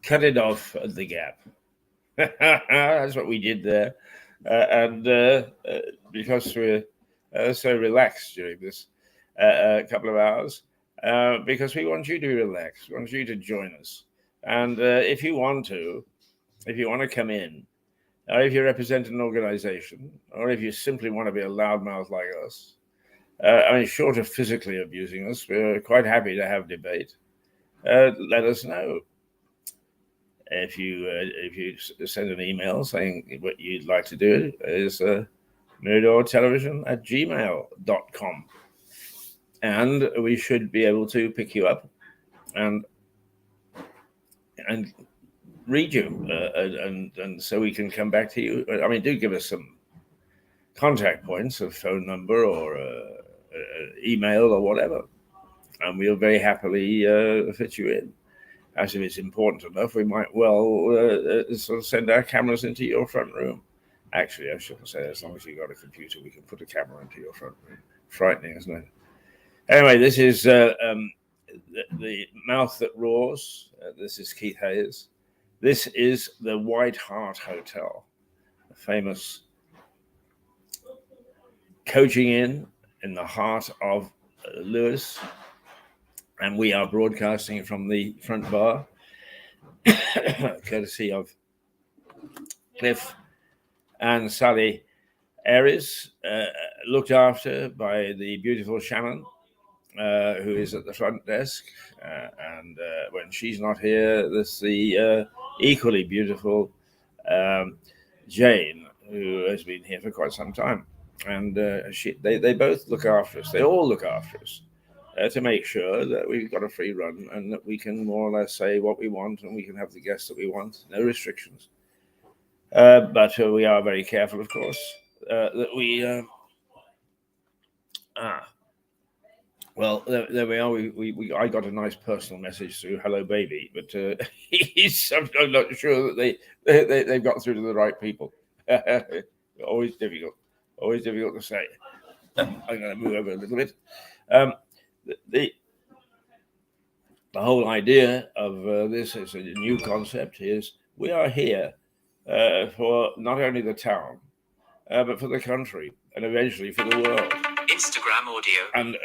cut it off at the gap. That's what we did there. And because we're so relaxed during this couple of hours, because we want you to relax, we want you to join us. And if you want to come in, or if you represent an organization, or if you simply want to be a loudmouth like us, short of physically abusing us, we're quite happy to have debate. Let us know. If you send an email saying what you'd like to do, is miradortelevision@gmail.com, and we should be able to pick you up and read you, and so we can come back to you. I mean, do give us some contact points, a phone number or email or whatever, and we'll very happily fit you in. As if it's important enough, we might sort of send our cameras into your front room. Actually, I shouldn't say, as long as you've got a computer, we can put a camera into your front room. Frightening, isn't it? Anyway, this is the Mouth That Roars. This is Keith Hayes. This is the White Hart Hotel, a famous coaching inn in the heart of Lewis. And we are broadcasting from the front bar, courtesy of Cliff and Sally Aries, looked after by the beautiful Shannon, who is at the front desk. And when she's not here, there's the equally beautiful Jane, who has been here for quite some time. And they both look after us. They all look after us. To make sure that we've got a free run and that we can more or less say what we want and we can have the guests that we want, no restrictions. But we are very careful, of course, that we. Well, there we are. I got a nice personal message through Hello Baby, but I'm not sure that they've got through to the right people. Always difficult to say. I'm going to move over a little bit. The whole idea of this is a new concept. Is we are here for not only the town, but for the country and eventually for the world. Instagram audio. And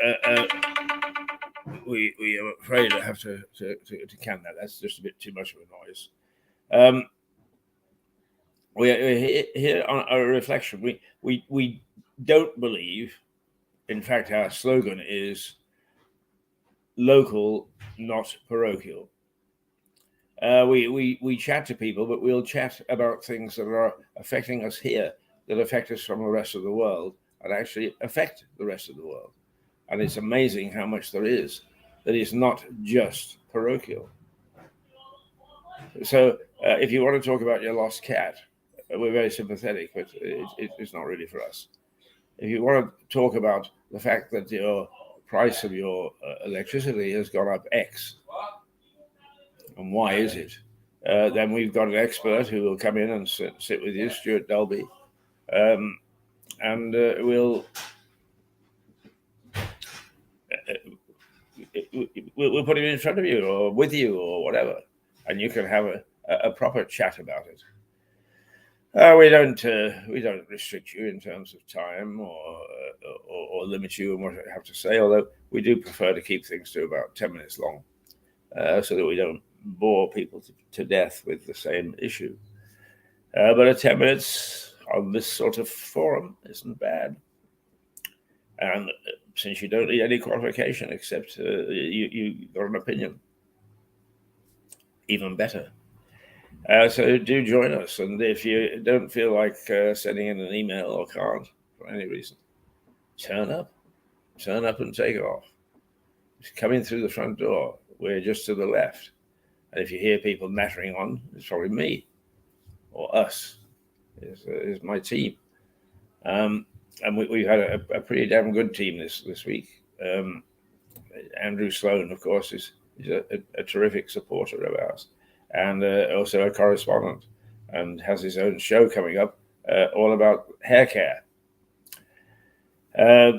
we are afraid I have to can that. That's just a bit too much of a noise. We're here on a reflection. We don't believe. In fact, our slogan is local, not parochial. We chat to people, but we'll chat about things that are affecting us here, that affect us from the rest of the world, and actually affect the rest of the world. And it's amazing how much there is that is not just parochial. So if you want to talk about your lost cat, we're very sympathetic, but it's not really for us. If you want to talk about the fact that your price of your electricity has gone up X, and why is it? Then we've got an expert who will come in and sit with you, Stuart Delby, and we'll put him in front of you or with you or whatever, and you can have a proper chat about it. We don't restrict you in terms of time or limit you in what you have to say, although we do prefer to keep things to about 10 minutes long, so that we don't bore people to death with the same issue. But 10 minutes on this sort of forum isn't bad. And since you don't need any qualification except you got an opinion, even better. So do join us. And if you don't feel like sending in an email or can't for any reason, turn up and take off. Just come in through the front door. We're just to the left. And if you hear people nattering on, it's probably me or us. Is my team. And we've had a pretty damn good team this week. Andrew Sloan, of course, is a terrific supporter of ours, and also a correspondent, and has his own show coming up all about hair care.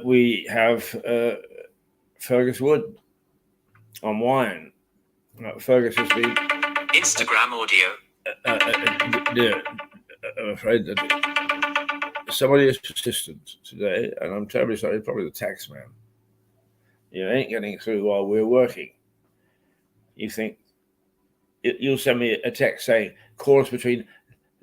We have Fergus Wood on wine. Fergus has been Instagram audio. I'm afraid that somebody is persistent today, and I'm terribly sorry, probably the tax man. You ain't getting through while we're working. You think you'll send me a text saying, call us between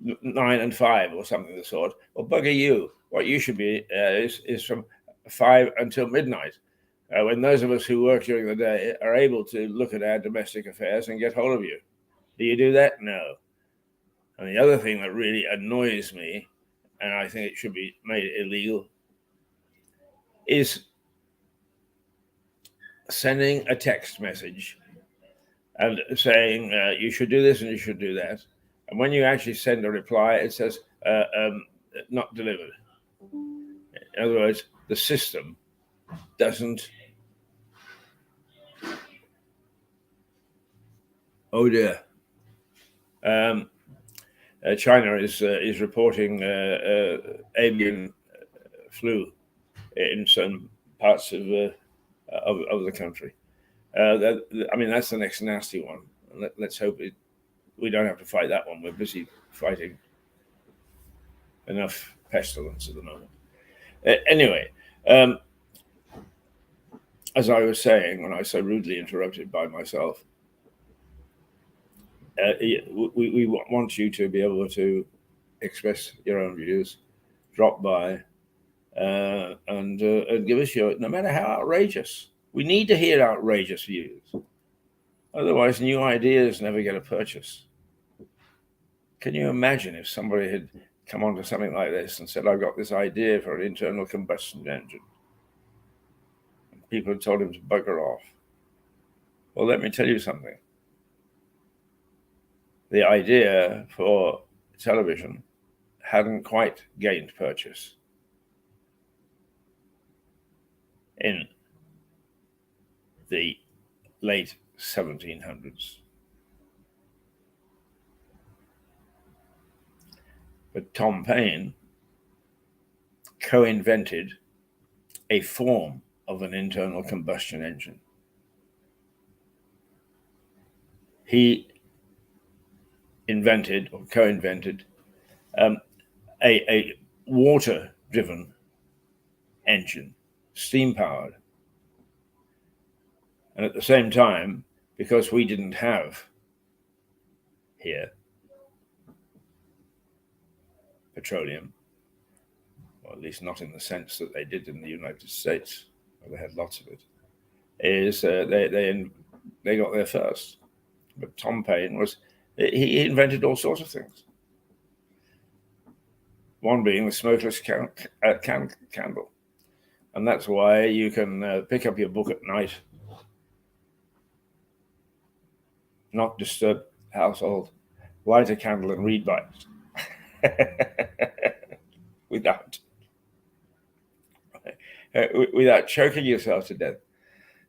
9 and 5 or something of the sort. Well, bugger you. What you should be is from 5 until midnight, when those of us who work during the day are able to look at our domestic affairs and get hold of you. Do you do that? No. And the other thing that really annoys me, and I think it should be made illegal, is sending a text message and saying you should do this and you should do that. And when you actually send a reply, it says not delivered. In other words, the system doesn't. Oh dear. China is reporting avian flu in some parts of the country. That's the next nasty one. Let's hope we don't have to fight that one. We're busy fighting enough pestilence at the moment. Anyway, as I was saying when I was so rudely interrupted by myself, we want you to be able to express your own views, drop by, and give us your, no matter how outrageous. We need to hear outrageous views. Otherwise, new ideas never get a purchase. Can you imagine if somebody had come onto something like this and said, I've got this idea for an internal combustion engine? And people had told him to bugger off. Well, let me tell you something. The idea for television hadn't quite gained purchase in the late 1700s. But Tom Paine co-invented a form of an internal combustion engine. He invented or co-invented a water-driven engine, steam-powered. And at the same time, because we didn't have here petroleum, or at least not in the sense that they did in the United States, where they had lots of it, is they got there first. But Tom Paine he invented all sorts of things. One being the smokeless candle. And that's why you can pick up your book at night, not disturb household, light a candle and read by it without choking yourself to death.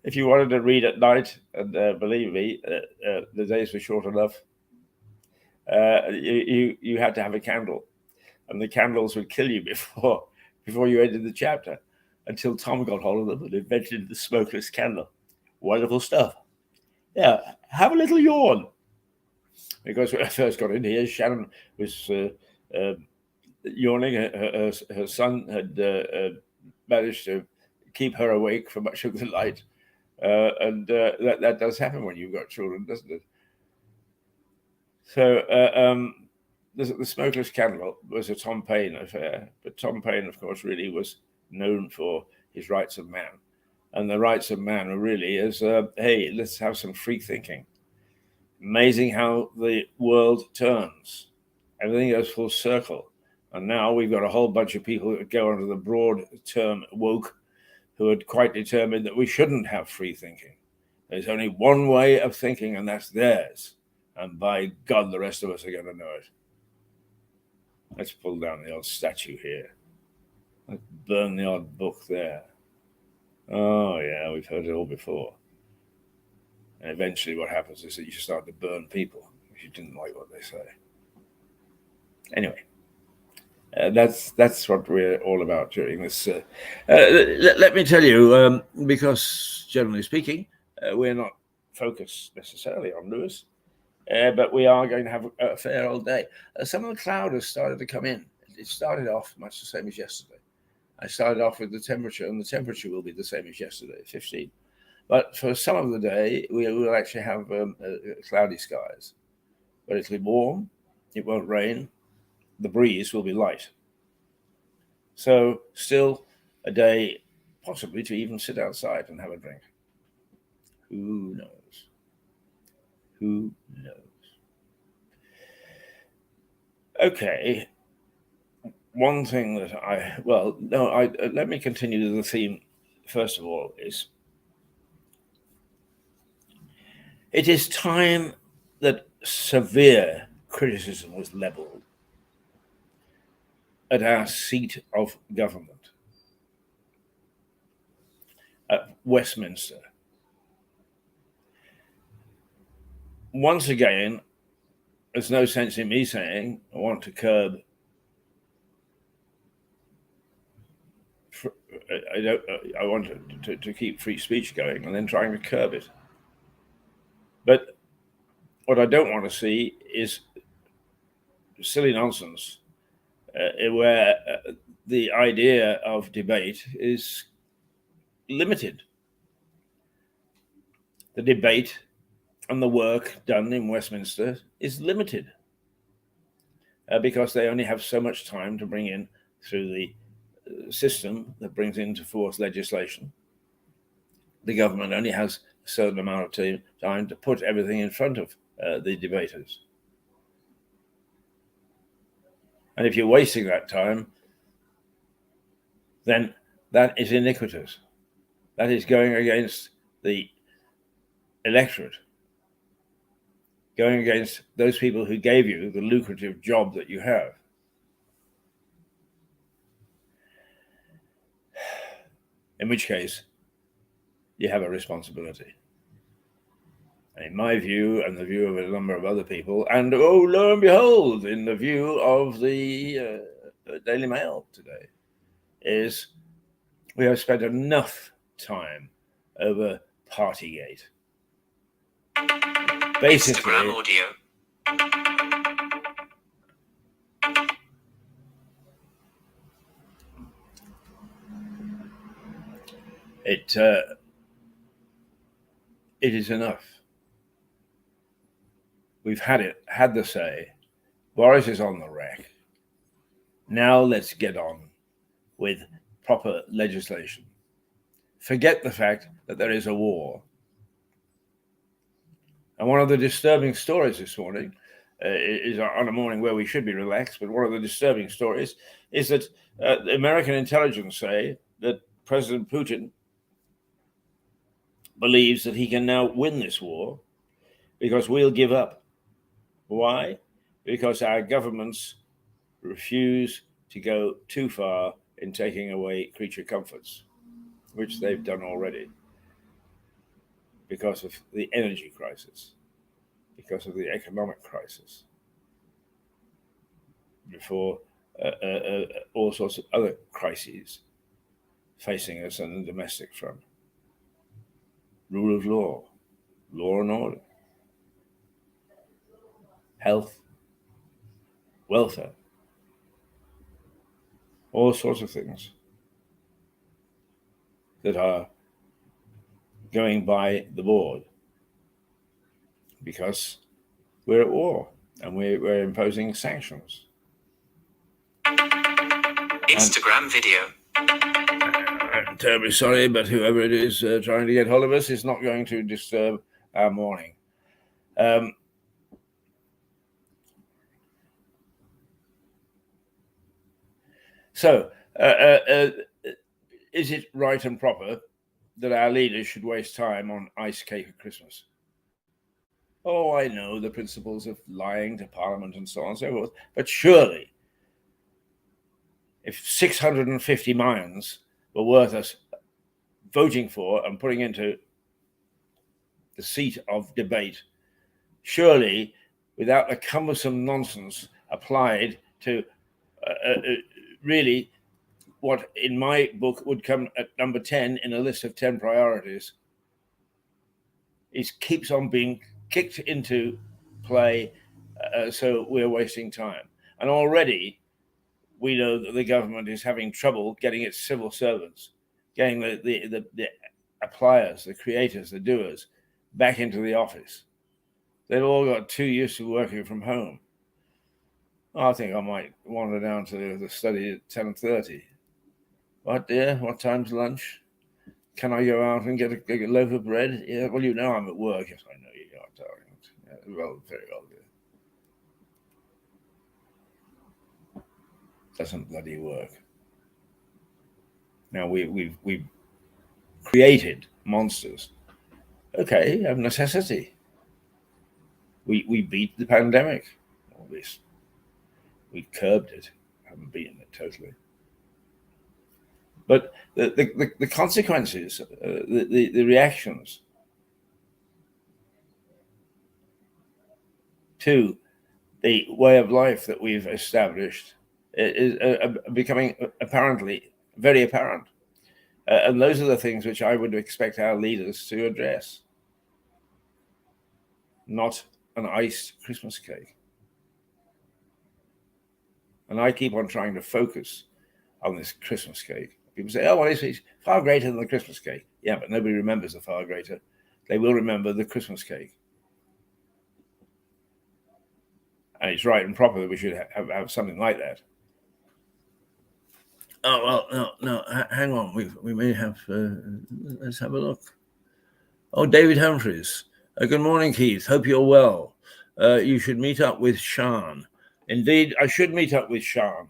If you wanted to read at night, and believe me, the days were short enough, you had to have a candle, and the candles would kill you before you ended the chapter, until Tom got hold of them and invented the smokeless candle. Wonderful stuff. Yeah, have a little yawn. Because when I first got in here, Shannon was yawning. Her son had managed to keep her awake for much of the night. And that does happen when you've got children, doesn't it? So the smokeless candle was a Tom Paine affair. But Tom Paine, of course, really was known for his rights of man. And the rights of man are really is, hey, let's have some free thinking. Amazing how the world turns. Everything goes full circle. And now we've got a whole bunch of people that go under the broad term woke, who are quite determined that we shouldn't have free thinking. There's only one way of thinking, and that's theirs. And by God, the rest of us are going to know it. Let's pull down the old statue here. Let's burn the odd book there. Oh, yeah, we've heard it all before. And eventually what happens is that you start to burn people if you didn't like what they say. Anyway, that's what we're all about during this. Let me tell you, because generally speaking, we're not focused necessarily on Lewis. but we are going to have a fair old day. Some of the cloud has started to come in. It started off much the same as yesterday. I started off with the temperature, and the temperature will be the same as yesterday, 15. But for some of the day, we will actually have cloudy skies. But it'll be warm, it won't rain, the breeze will be light. So still a day possibly to even sit outside and have a drink. Who knows? Who knows? Okay. One thing that let me continue the theme. First of all, is it is time that severe criticism was leveled at our seat of government, at Westminster. Once again, there's no sense in me saying I want to curb. I want to keep free speech going and then trying to curb it. But what I don't want to see is silly nonsense where the idea of debate is limited. The debate and the work done in Westminster is limited because they only have so much time to bring in through the system that brings into force legislation. The government only has a certain amount of time to put everything in front of the debaters. And if you're wasting that time, then that is iniquitous. That is going against the electorate, going against those people who gave you the lucrative job that you have. In which case, you have a responsibility. And in my view, and the view of a number of other people, and lo and behold, in the view of the Daily Mail today, is we have spent enough time over Partygate. Basically, Instagram audio. It is enough. We've had the say. Boris is on the rack. Now let's get on with proper legislation. Forget the fact that there is a war. And one of the disturbing stories this morning is on a morning where we should be relaxed, but one of the disturbing stories is that the American intelligence say that President Putin believes that he can now win this war because we'll give up. Why? Because our governments refuse to go too far in taking away creature comforts, which they've done already because of the energy crisis, because of the economic crisis, before all sorts of other crises facing us on the domestic front. Rule of law, law and order, health, welfare, all sorts of things that are going by the board because we're at war and we're imposing sanctions. Instagram video. I'm terribly sorry, but whoever it is trying to get hold of us is not going to disturb our morning. So, is it right and proper that our leaders should waste time on ice cake at Christmas? Oh, I know the principles of lying to Parliament and so on and so forth, but surely, if 650 minds were worth us voting for and putting into the seat of debate, surely, without the cumbersome nonsense applied to really what in my book would come at number 10 in a list of 10 priorities, is keeps on being kicked into play, so we're wasting time. And already we know that the government is having trouble getting its civil servants, getting the appliers, the creators, the doers, back into the office. They've all got too used to working from home. I think I might wander down to the study at 10:30. What, dear? What time's lunch? Can I go out and get a loaf of bread? Yeah, well, you know I'm at work. Yes, I know you are, darling. Yeah, well, very well, dear. Doesn't bloody work. Now we've created monsters. Okay, of necessity. We beat the pandemic. Or we curbed it. Haven't beaten it totally. But the consequences, the reactions to the way of life that we've established is becoming apparently very apparent. And those are the things which I would expect our leaders to address. Not an iced Christmas cake. And I keep on trying to focus on this Christmas cake. People say, oh, well, it's far greater than the Christmas cake. Yeah, but nobody remembers the far greater. They will remember the Christmas cake. And it's right and proper that we should have something like that. Oh, well, no, hang on. We may have, let's have a look. Oh, David Humphreys. Good morning, Keith. Hope you're well. You should meet up with Sean. Indeed, I should meet up with Sean.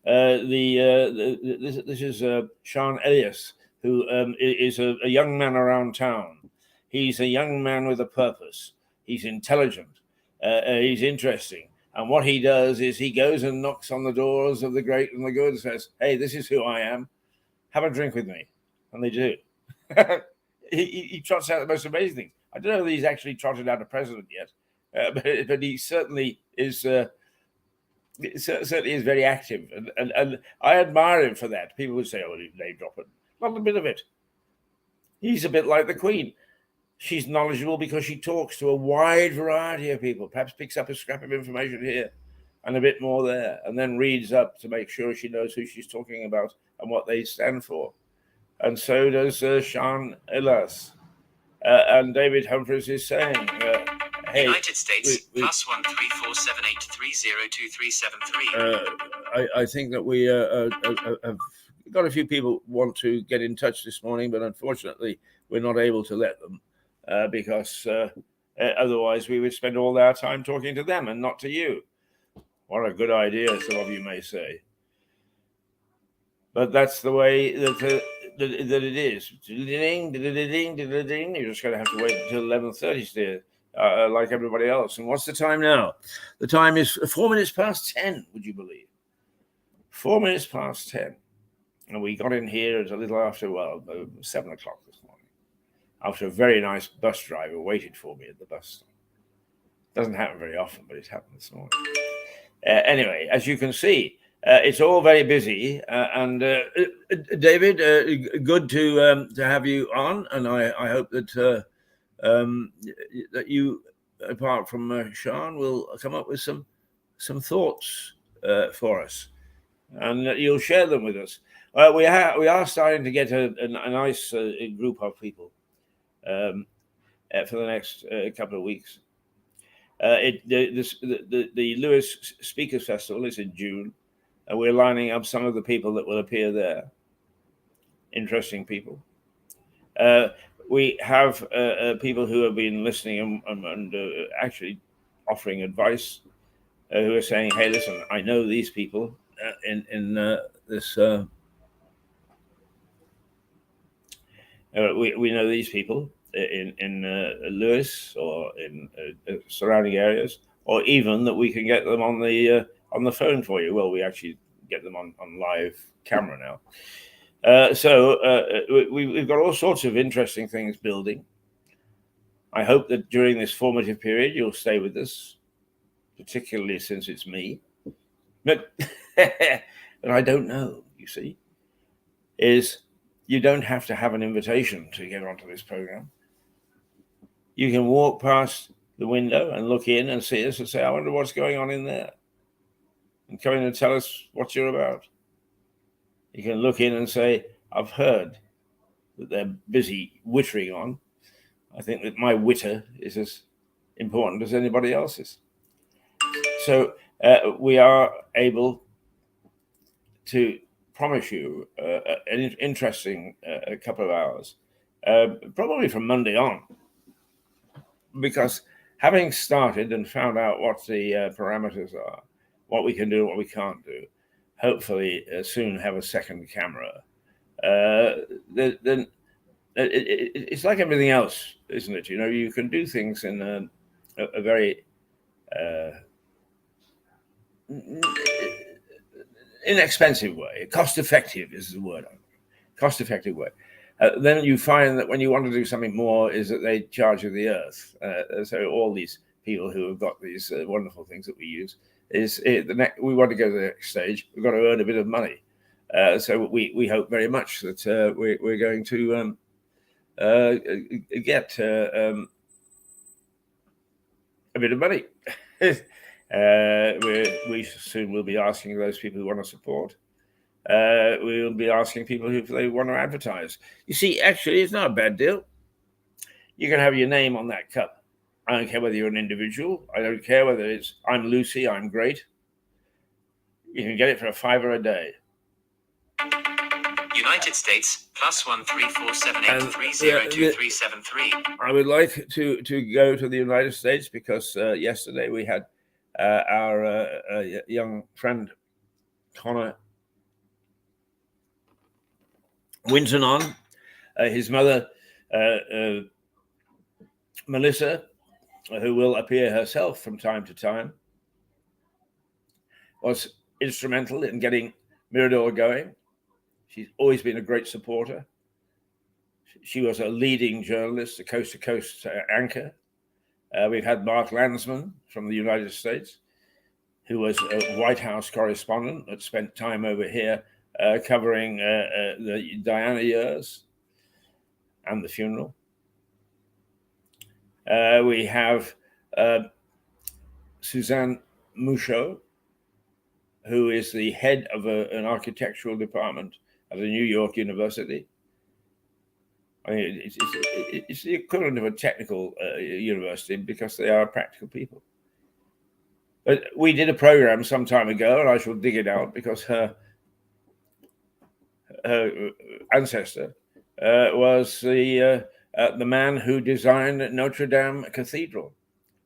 This is Sean Elias, who is a young man around town. He's a young man with a purpose. He's intelligent. He's interesting. And what he does is he goes and knocks on the doors of the great and the good and says, hey, this is who I am. Have a drink with me. And they do. He trots out the most amazing things. I don't know if he's actually trotted out a president yet, but he certainly is... certainly is very active, and I admire him for that. People would say, oh, they drop it. Not a bit of it. He's a bit like the Queen. She's knowledgeable because she talks to a wide variety of people, perhaps picks up a scrap of information here and a bit more there, and then reads up to make sure she knows who she's talking about and what they stand for. And so does Sean Elias. And David Humphreys is saying... hey, United States plus 13478302373. I think that we have got a few people want to get in touch this morning, but unfortunately we're not able to let them because otherwise we would spend all our time talking to them and not to you. What a good idea, some of you may say. But that's the way that it is. You're just going to have to wait until 11:30 still. Like everybody else. And what's the time now? The time is 4 minutes past 10, would you believe? 4 minutes past 10. And we got in here at a little after, 7 o'clock this morning. After a very nice bus driver waited for me at the bus stop. Doesn't happen very often, but it happened this morning. Anyway, as you can see, it's all very busy. And David, good to have you on. And I hope that... that you, apart from Sean, will come up with some thoughts for us, and you'll share them with us. We are starting to get a nice group of people for the next couple of weeks. The Lewis Speakers Festival is in June, and we're lining up some of the people that will appear there. Interesting people. We have people who have been listening and actually offering advice, who are saying, "Hey, listen, I know these people in this. We know these people in Lewis or in surrounding areas, or even that we can get them on the phone for you. Well, we actually get them on live camera now." So we've got all sorts of interesting things building. I hope that during this formative period, you'll stay with us, particularly since it's me. But I don't know, you see, is you don't have to have an invitation to get onto this program. You can walk past the window and look in and see us and say, I wonder what's going on in there. And come in and tell us what you're about. You can look in and say, I've heard that they're busy wittering on. I think that my witter is as important as anybody else's. So we are able to promise you an interesting couple of hours, probably from Monday on, because having started and found out what the parameters are, what we can do, what we can't do, hopefully soon have a second camera. Then it's like everything else, isn't it? You know, you can do things in a very inexpensive way, cost-effective is the word. Cost-effective way. Then you find that when you want to do something more, is that they charge you the earth. So all these people who have got these wonderful things that we use we want to go to the next stage. We've got to earn a bit of money. So we hope very much that we're going to get a bit of money. We soon will be asking those people who want to support. We will be asking people if they want to advertise. You see, actually, it's not a bad deal. You can have your name on that cup. I don't care whether you're an individual. I don't care whether it's I'm Lucy, I'm great. You can get it for $5 a day. United States +1 34783023373. I would like to go to the United States because yesterday we had our young friend Connor Winton on. His mother Melissa, who will appear herself from time to time, was instrumental in getting Mirador going. She's always been a great supporter. She was a leading journalist, a coast-to-coast anchor. We've had Mark Landsman from the United States, who was a White House correspondent that spent time over here covering the Diana years and the funeral. We have Suzanne Mouchot, who is the head of an architectural department at a New York university. I mean, it's the equivalent of a technical university because they are practical people. But we did a program some time ago, and I shall dig it out because her ancestor was the man who designed Notre Dame Cathedral,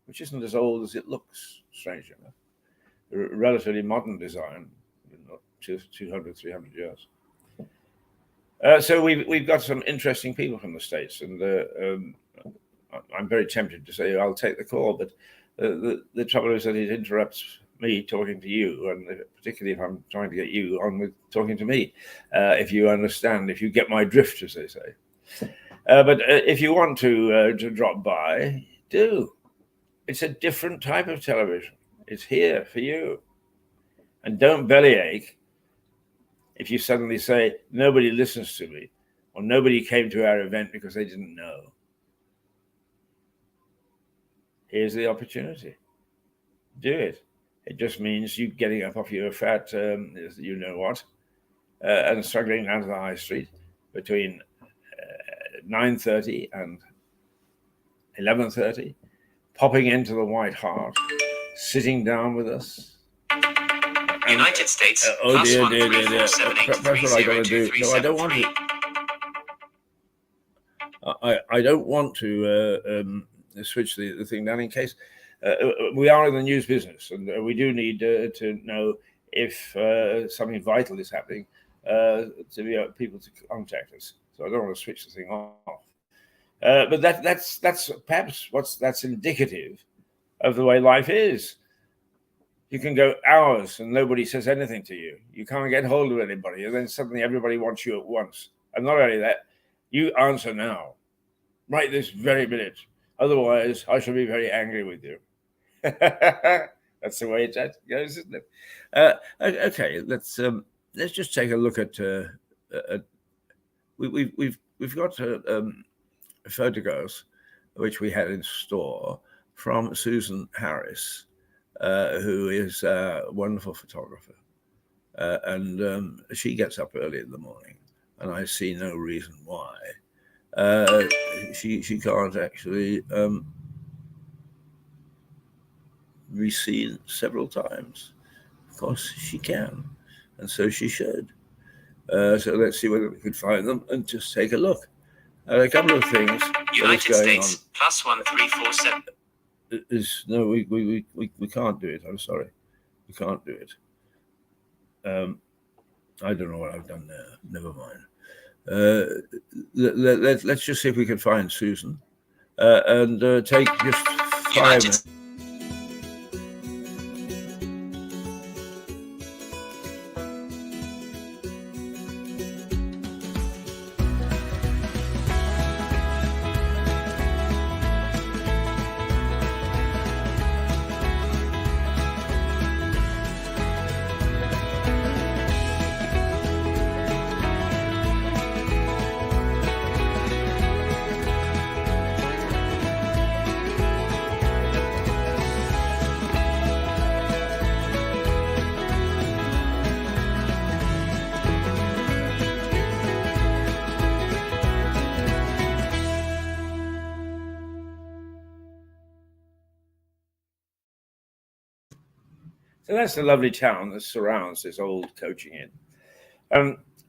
which isn't as old as it looks, strangely enough. A relatively modern design, not 200, 300 years. So we've got some interesting people from the States, and I'm very tempted to say I'll take the call, but the trouble is that it interrupts me talking to you, and particularly if I'm trying to get you on with talking to me, if you understand, if you get my drift, as they say. But if you want to drop by, do. It's a different type of television. It's here for you. And don't bellyache if you suddenly say, nobody listens to me, or nobody came to our event because they didn't know. Here's the opportunity. Do it. It just means you getting up off your fat, you know what, and struggling down to the high street between 9:30 and 11:30, popping into the White Hart, sitting down with us. United States Oh dear. That's what I got to do. No, I don't want to. I don't want to switch the thing down in case we are in the news business, and we do need to know if something vital is happening to be people to contact us. So I don't want to switch the thing off. But that's perhaps that's indicative of the way life is. You can go hours and nobody says anything to you. You can't get hold of anybody, and then suddenly everybody wants you at once. And not only that, you answer now, right this very minute. Otherwise, I shall be very angry with you. That's the way it goes, isn't it? Okay, let's just take a look at. We've got photographs which we had in store from Susan Harris, who is a wonderful photographer. And she gets up early in the morning, and I see no reason why she can't actually be seen several times. Of course, she can, and so she should. So let's see whether we could find them and just take a look. A couple of things United States +1347. Is no, we can't do it. I'm sorry, we can't do it. I don't know what I've done there. Never mind. Let's just see if we can find Susan and take just 5 minutes. So that's the lovely town that surrounds this old coaching inn.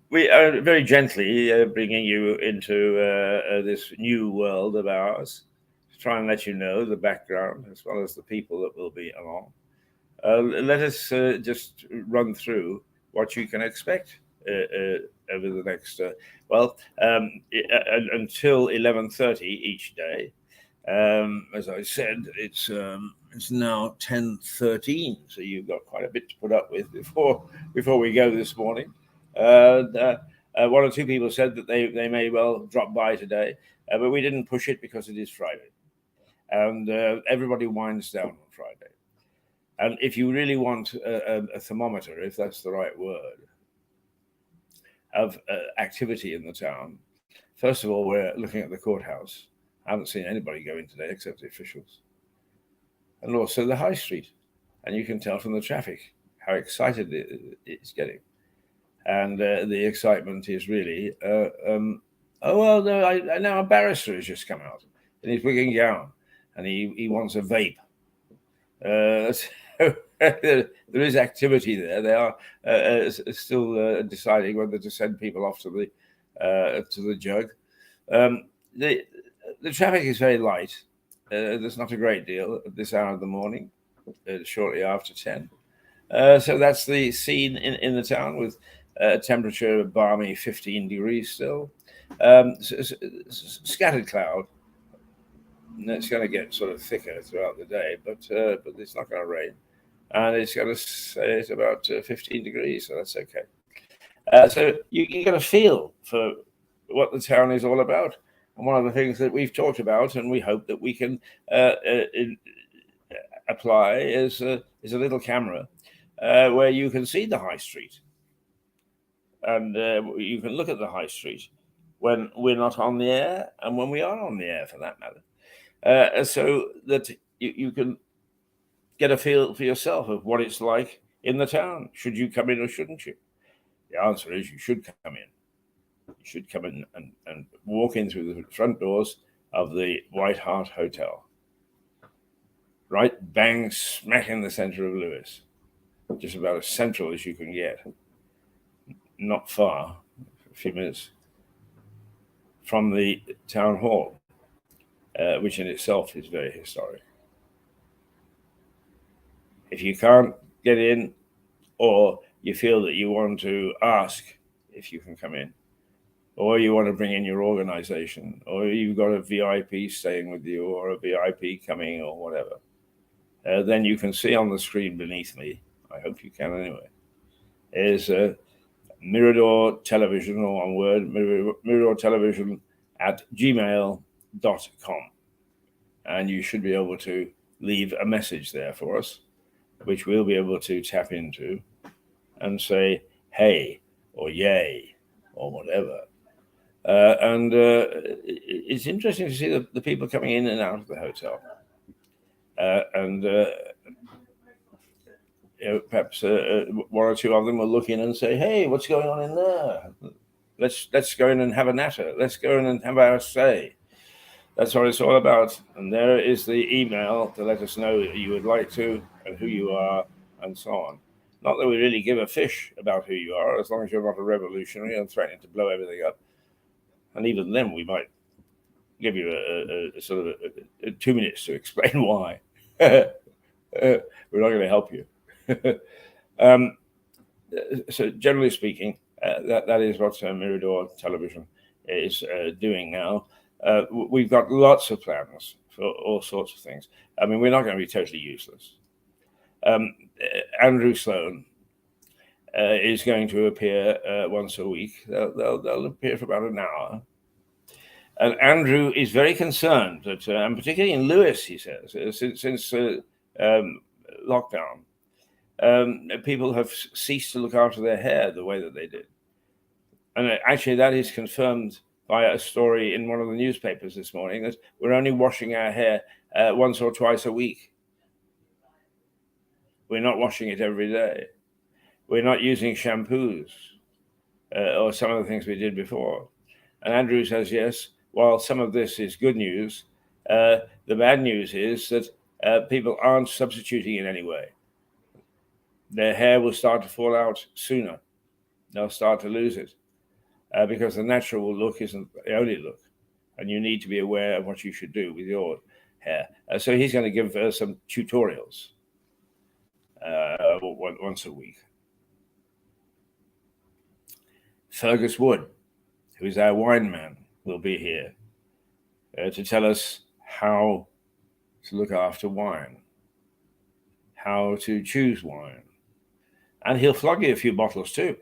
We are very gently bringing you into this new world of ours to try and let you know the background as well as the people that will be along. Let us just run through what you can expect over the next, until 11:30 each day. As I said, it's now 10:13, so you've got quite a bit to put up with before we go this morning. One or two people said that they may well drop by today, but we didn't push it because it is Friday, and everybody winds down on Friday. And if you really want a thermometer, if that's the right word, of activity in the town, first of all, we're looking at the courthouse. I haven't seen anybody go in today except the officials. And also the high street. And you can tell from the traffic how excited it's getting. And the excitement is really, now a barrister has just come out in his wigging gown and he wants a vape. So there is activity there. They are still deciding whether to send people off to the jug. The traffic is very light. There's not a great deal at this hour of the morning, shortly after 10. So that's the scene in the town with temperature balmy 15 degrees still. Scattered cloud. And it's going to get sort of thicker throughout the day, but it's not going to rain. And it's going to say it's about 15 degrees, so that's okay. So you get a feel for what the town is all about. And one of the things that we've talked about, and we hope that we can apply, is a little camera where you can see the high street. And you can look at the high street when we're not on the air and when we are on the air, for that matter. So that you can get a feel for yourself of what it's like in the town. Should you come in or shouldn't you? The answer is you should come in. You should come in and walk in through the front doors of the Hart Hotel. Right bang smack in the center of Lewis. Just about as central as you can get. Not far, a few minutes from the town hall, which in itself is very historic. If you can't get in, or you feel that you want to ask if you can come in, or you want to bring in your organization, or you've got a VIP staying with you, or a VIP coming, or whatever, then you can see on the screen beneath me, I hope you can anyway, is Mirador Television, or one word, Mirador Television @gmail.com. And you should be able to leave a message there for us, which we'll be able to tap into and say, hey, or yay, or whatever. And it's interesting to see the people coming in and out of the hotel. and perhaps one or two of them will look in and say, "Hey, what's going on in there? Let's go in and have a natter. Let's go in and have our say." That's what it's all about. And there is the email to let us know that you would like to and who you are and so on. Not that we really give a fish about who you are, as long as you're not a revolutionary and threatening to blow everything up. And even then, we might give you a sort of 2 minutes to explain why. We're not going to help you. So generally speaking, that is what Mirador Television is doing now. We've got lots of plans for all sorts of things. I mean, we're not going to be totally useless. Andrew Sloan is going to appear once a week. They'll appear for about an hour. And Andrew is very concerned that, and particularly in Lewis, he says, since lockdown, people have ceased to look after their hair the way that they did. And actually, that is confirmed by a story in one of the newspapers this morning, that we're only washing our hair once or twice a week. We're not washing it every day. We're not using shampoos or some of the things we did before. And Andrew says, yes, while some of this is good news, the bad news is that people aren't substituting in any way. Their hair will start to fall out sooner. They'll start to lose it because the natural look isn't the only look. And you need to be aware of what you should do with your hair. So he's going to give some tutorials once a week. Fergus Wood, who is our wine man, will be here to tell us how to look after wine, how to choose wine. And he'll flog you a few bottles too.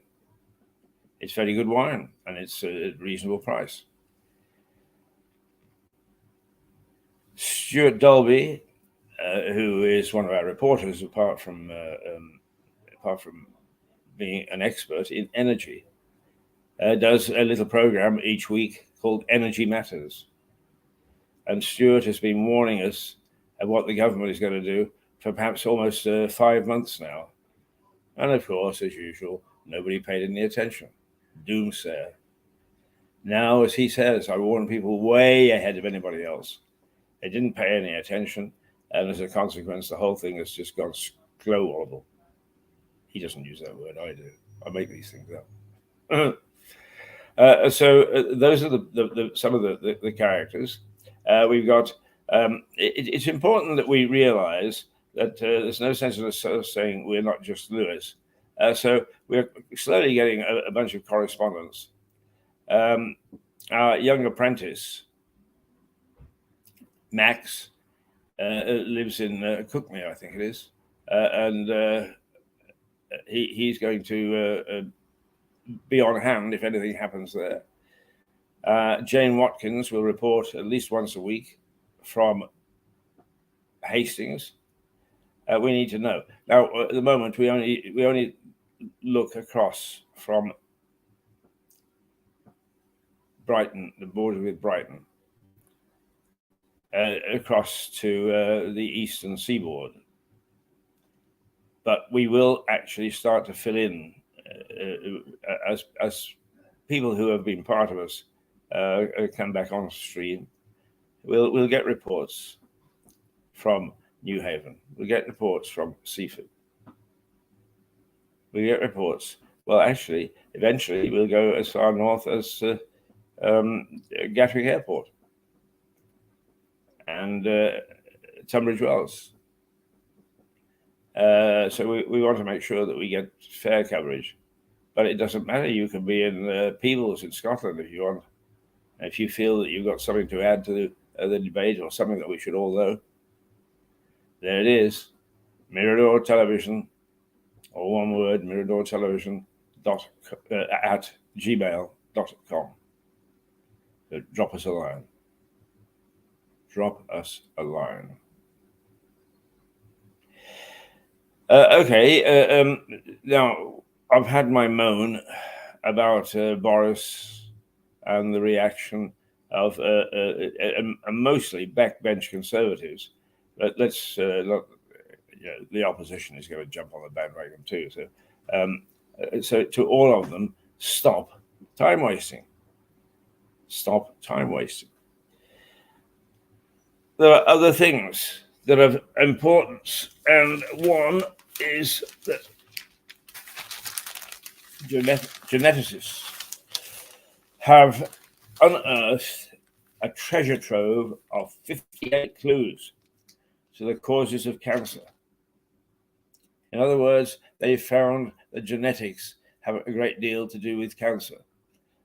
It's very good wine, and it's a reasonable price. Stuart Dolby, who is one of our reporters, apart from being an expert in energy, does a little program each week called Energy Matters. And Stuart has been warning us of what the government is going to do for perhaps almost 5 months now. And of course, as usual, nobody paid any attention. Doomsayer. Now, as he says, I warn people way ahead of anybody else. They didn't pay any attention, and as a consequence, the whole thing has just gone scrollable. He doesn't use that word, I do. I make these things up. So those are some of the characters. We've got. It's important that we realize that there's no sense in us saying we're not just Lewis. So we're slowly getting a bunch of correspondence. Our young apprentice, Max, lives in Cookmere, I think it is, and he's going to be on hand if anything happens there. Jane Watkins will report at least once a week from Hastings. We need to know. Now, at the moment, we only look across from Brighton, the border with Brighton, across to the eastern seaboard. But we will actually start to fill in as people who have been part of us come back on stream. We'll get reports from New Haven. We'll get reports from Seaford. We get reports. Well, actually, eventually we'll go as far north as Gatwick Airport and Tunbridge Wells. So we want to make sure that we get fair coverage. But it doesn't matter. You can be in Peebles in Scotland if you want. If you feel that you've got something to add to the debate or something that we should all know, there it is. Mirador Television, or one word, Mirador Television at gmail.com. So drop us a line. Drop us a line. Okay. Now, I've had my moan about Boris and the reaction of mostly backbench conservatives let's look, the opposition is going to jump on the bandwagon too. So to all of them, stop time wasting. Stop time wasting. There are other things that have importance, and one is that geneticists have unearthed a treasure trove of 58 clues to the causes of cancer. In other words, they found that genetics have a great deal to do with cancer.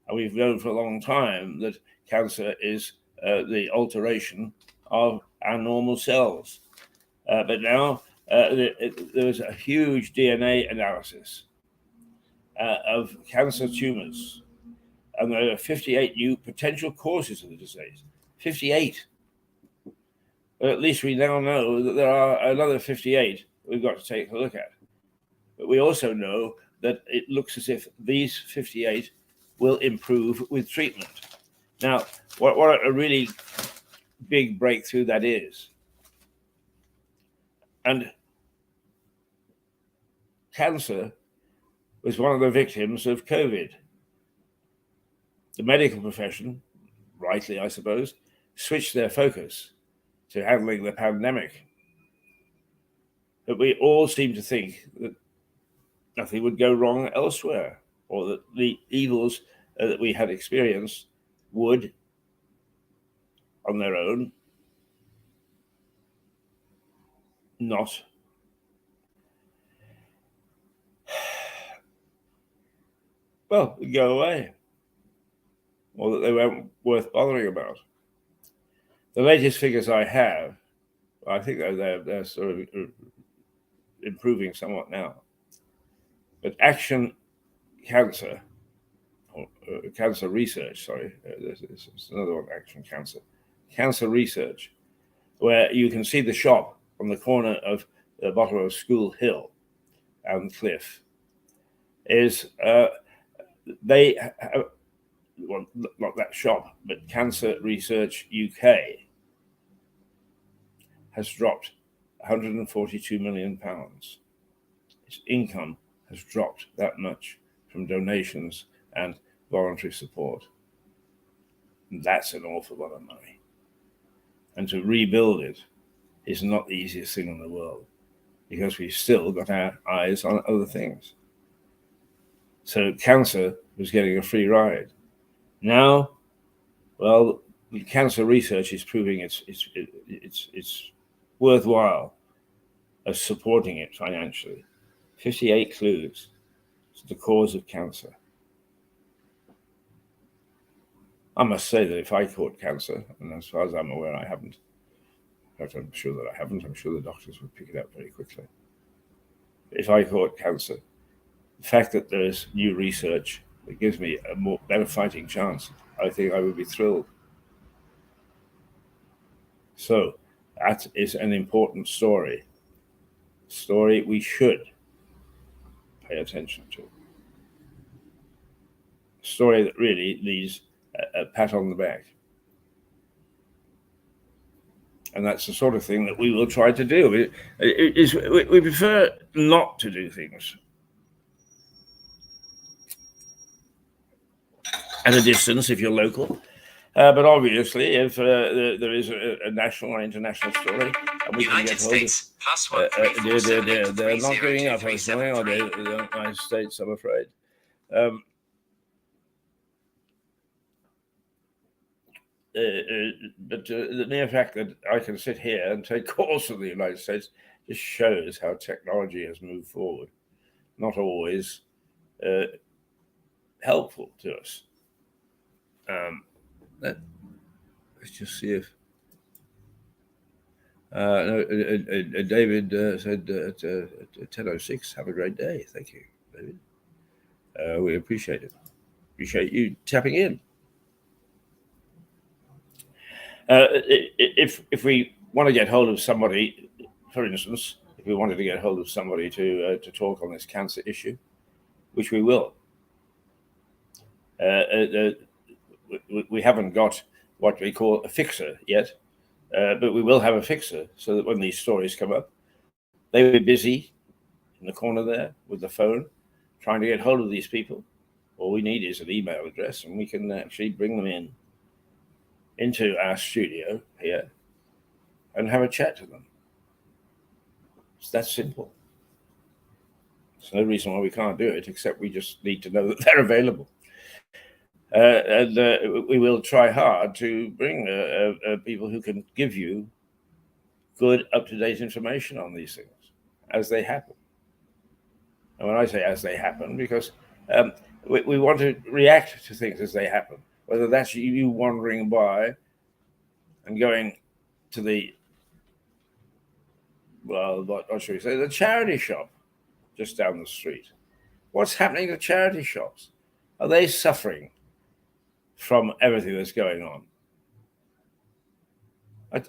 And we've known for a long time that cancer is the alteration of our normal cells. But now there was a huge DNA analysis of cancer tumors. And there are 58 new potential causes of the disease. 58. But at least we now know that there are another 58 we've got to take a look at. But we also know that it looks as if these 58 will improve with treatment. Now, what a really big breakthrough that is. And cancer was one of the victims of COVID. The medical profession, rightly I suppose, switched their focus to handling the pandemic. But we all seem to think that nothing would go wrong elsewhere, or that the evils that we had experienced would, on their own, not go away, or that they weren't worth bothering about. The latest figures I have, I think they're sort of improving somewhat now. But Action Cancer, or Cancer Research, sorry, there's another one, Action Cancer Research, where you can see the shop on the corner of the bottom of School Hill and Cliff, is they have, well, not that shop, but Cancer Research UK has dropped £142 million. Its income has dropped that much from donations and voluntary support. And that's an awful lot of money. And to rebuild it is not the easiest thing in the world, because we've still got our eyes on other things. So cancer was getting a free ride. Now, well, cancer research is proving it's worthwhile as supporting it financially. 58 clues to the cause of cancer. I must say that if I caught cancer, and as far as I'm aware, I haven't. In fact, I'm sure that I haven't. I'm sure the doctors would pick it up very quickly. If I caught cancer, the fact that there's new research that gives me a better fighting chance, I think I would be thrilled. So that is an important story. Story we should pay attention to. A story that really needs a pat on the back. And that's the sort of thing that we will try to do. We prefer not to do things at a distance if you're local. But obviously, if there is a national or international story, and we United can get States +1 they're not giving up this morning, or the United States, I'm afraid. But the mere fact that I can sit here and take calls from the United States just shows how technology has moved forward. Not always helpful to us. Let's just see if David said at 10:06. Have a great day. Thank you, David. We appreciate it. Appreciate you tapping in. If we want to get hold of somebody, for instance, if we wanted to get hold of somebody to talk on this cancer issue, which we will, we haven't got what we call a fixer yet, But we will have a fixer so that when these stories come up, they will be busy in the corner there with the phone trying to get hold of these people. All we need is an email address, and we can actually bring them into our studio here and have a chat to them. It's that simple. There's no reason why we can't do it, except we just need to know that they're available. And we will try hard to bring people who can give you good, up-to-date information on these things as they happen. And when I say as they happen, because we want to react to things as they happen, whether that's you wandering by and going to the, well, what should we say, the charity shop just down the street. What's happening to charity shops? Are they suffering from everything that's going on?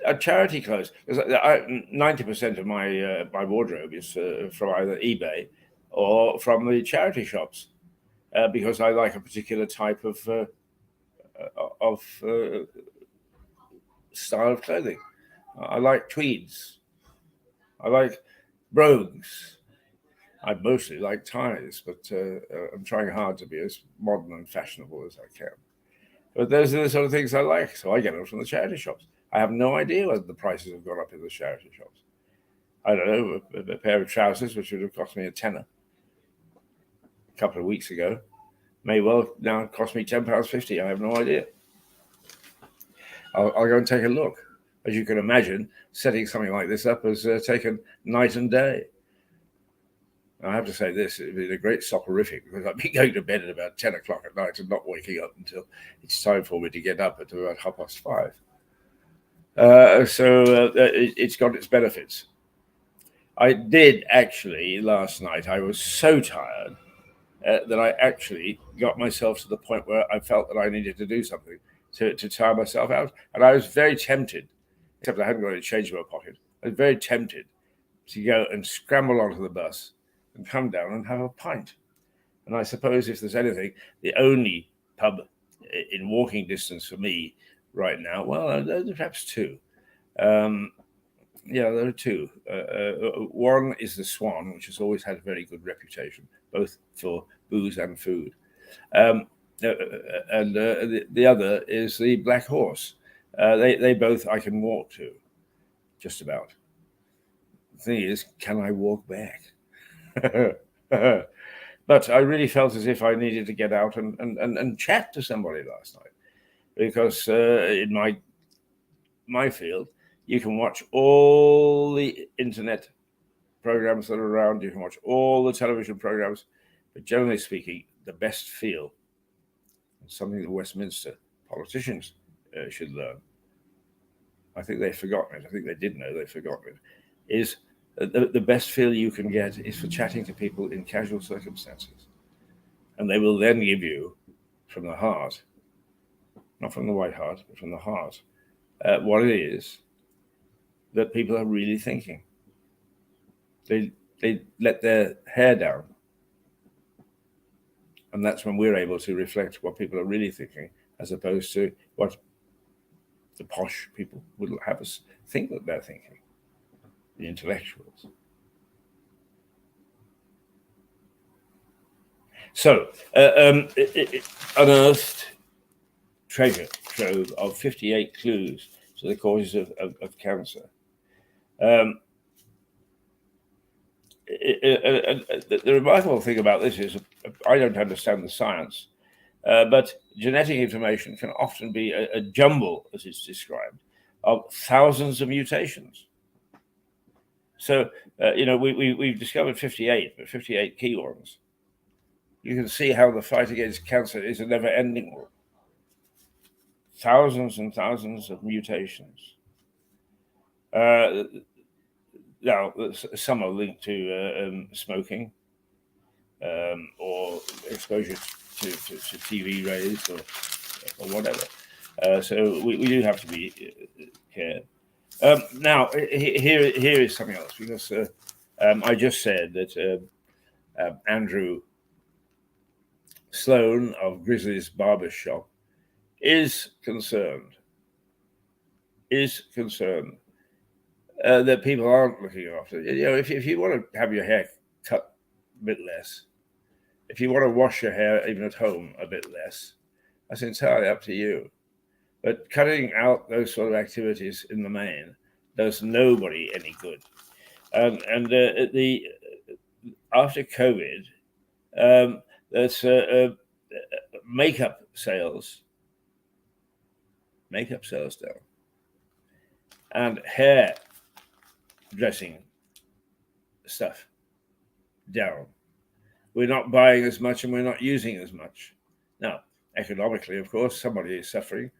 A charity clothes, 90% of my wardrobe is from either eBay or from the charity shops, because I like a particular type of style of clothing. I like tweeds. I like brogues. I mostly like ties, but I'm trying hard to be as modern and fashionable as I can. But those are the sort of things I like, so I get them from the charity shops. I have no idea whether the prices have gone up in the charity shops. I don't know, a pair of trousers, which would have cost me a tenner a couple of weeks ago, may well now cost me £10.50. I have no idea. I'll go and take a look. As you can imagine, setting something like this up has taken night and day. I have to say this, it's been a great soporific, because I've been going to bed at about 10 o'clock at night and not waking up until it's time for me to get up at about 5:30. So it's got its benefits. I did actually, last night, I was so tired that I actually got myself to the point where I felt that I needed to do something to tire myself out. And I was very tempted, except I hadn't got any change in my pocket, I was very tempted to go and scramble onto the bus and come down and have a pint. And I suppose if there's anything, the only pub in walking distance for me right now, well, perhaps two. Yeah, there are two. One is the Swan, which has always had a very good reputation, both for booze and food. And the other is the Black Horse. They both I can walk to, just about. The thing is, can I walk back? But I really felt as if I needed to get out and chat to somebody last night, because in my field, you can watch all the internet programs that are around, you can watch all the television programs, but generally speaking, the best feel, something that Westminster politicians should learn, I think they've forgotten it, I think they did know they've forgotten it, is the best feel you can get is for chatting to people in casual circumstances. And they will then give you, from the heart, not from the White Hart, but from the heart, what it is that people are really thinking. They let their hair down. And that's when we're able to reflect what people are really thinking, as opposed to what the posh people would have us think that they're thinking, the intellectuals. So, unearthed treasure trove of 58 clues to the causes of cancer. The remarkable thing about this is I don't understand the science, but genetic information can often be a jumble, as it's described, of thousands of mutations. So, we've discovered 58, but 58 key ones. You can see how the fight against cancer is a never-ending one. Thousands and thousands of mutations. Now, some are linked to smoking or exposure to TV rays or whatever. So we do have to be careful. Now, here is something else, because I just said that Andrew Sloan of Grizzly's Barber Shop is concerned is concerned that people aren't looking after it. If you want to have your hair cut a bit less, if you want to wash your hair even at home a bit less, that's entirely up to you. But cutting out those sort of activities in the main does nobody any good. And after COVID, there's makeup sales down, and hair dressing stuff down. We're not buying as much and we're not using as much. Now, economically, of course, somebody is suffering.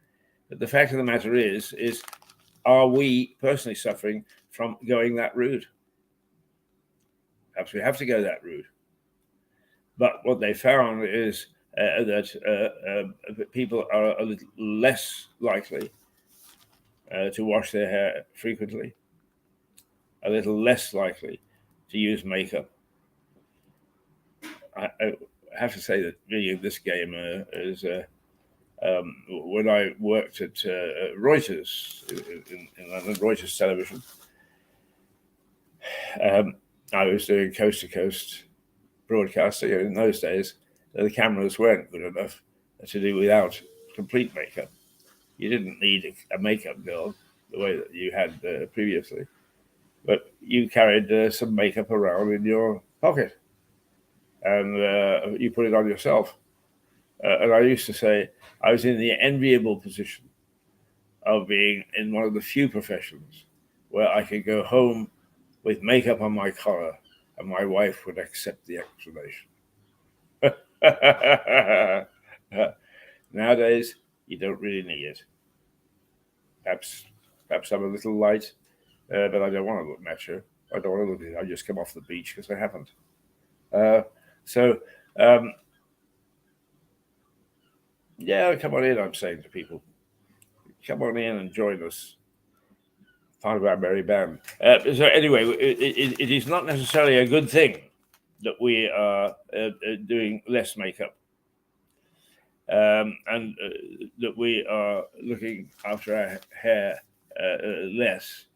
But the fact of the matter is are we personally suffering from going that route? Perhaps we have to go that route. But what they found is that people are a little less likely to wash their hair frequently, a little less likely to use makeup. I have to say that really this game is when I worked at Reuters in London, Reuters Television. I was doing coast to coast broadcasting. In those days, the cameras weren't good enough to do without complete makeup. You didn't need a makeup girl the way that you had previously, but you carried some makeup around in your pocket, and you put it on yourself. And I used to say I was in the enviable position of being in one of the few professions where I could go home with makeup on my collar and my wife would accept the explanation. Nowadays, you don't really need it. Perhaps I'm a little light, but I don't want to look macho. I don't want to look. I just come off the beach because I haven't. Yeah, come on in. I'm saying to people, come on in and join us. Part of our merry band. So anyway, it is not necessarily a good thing that we are doing less makeup. And that we are looking after our hair less,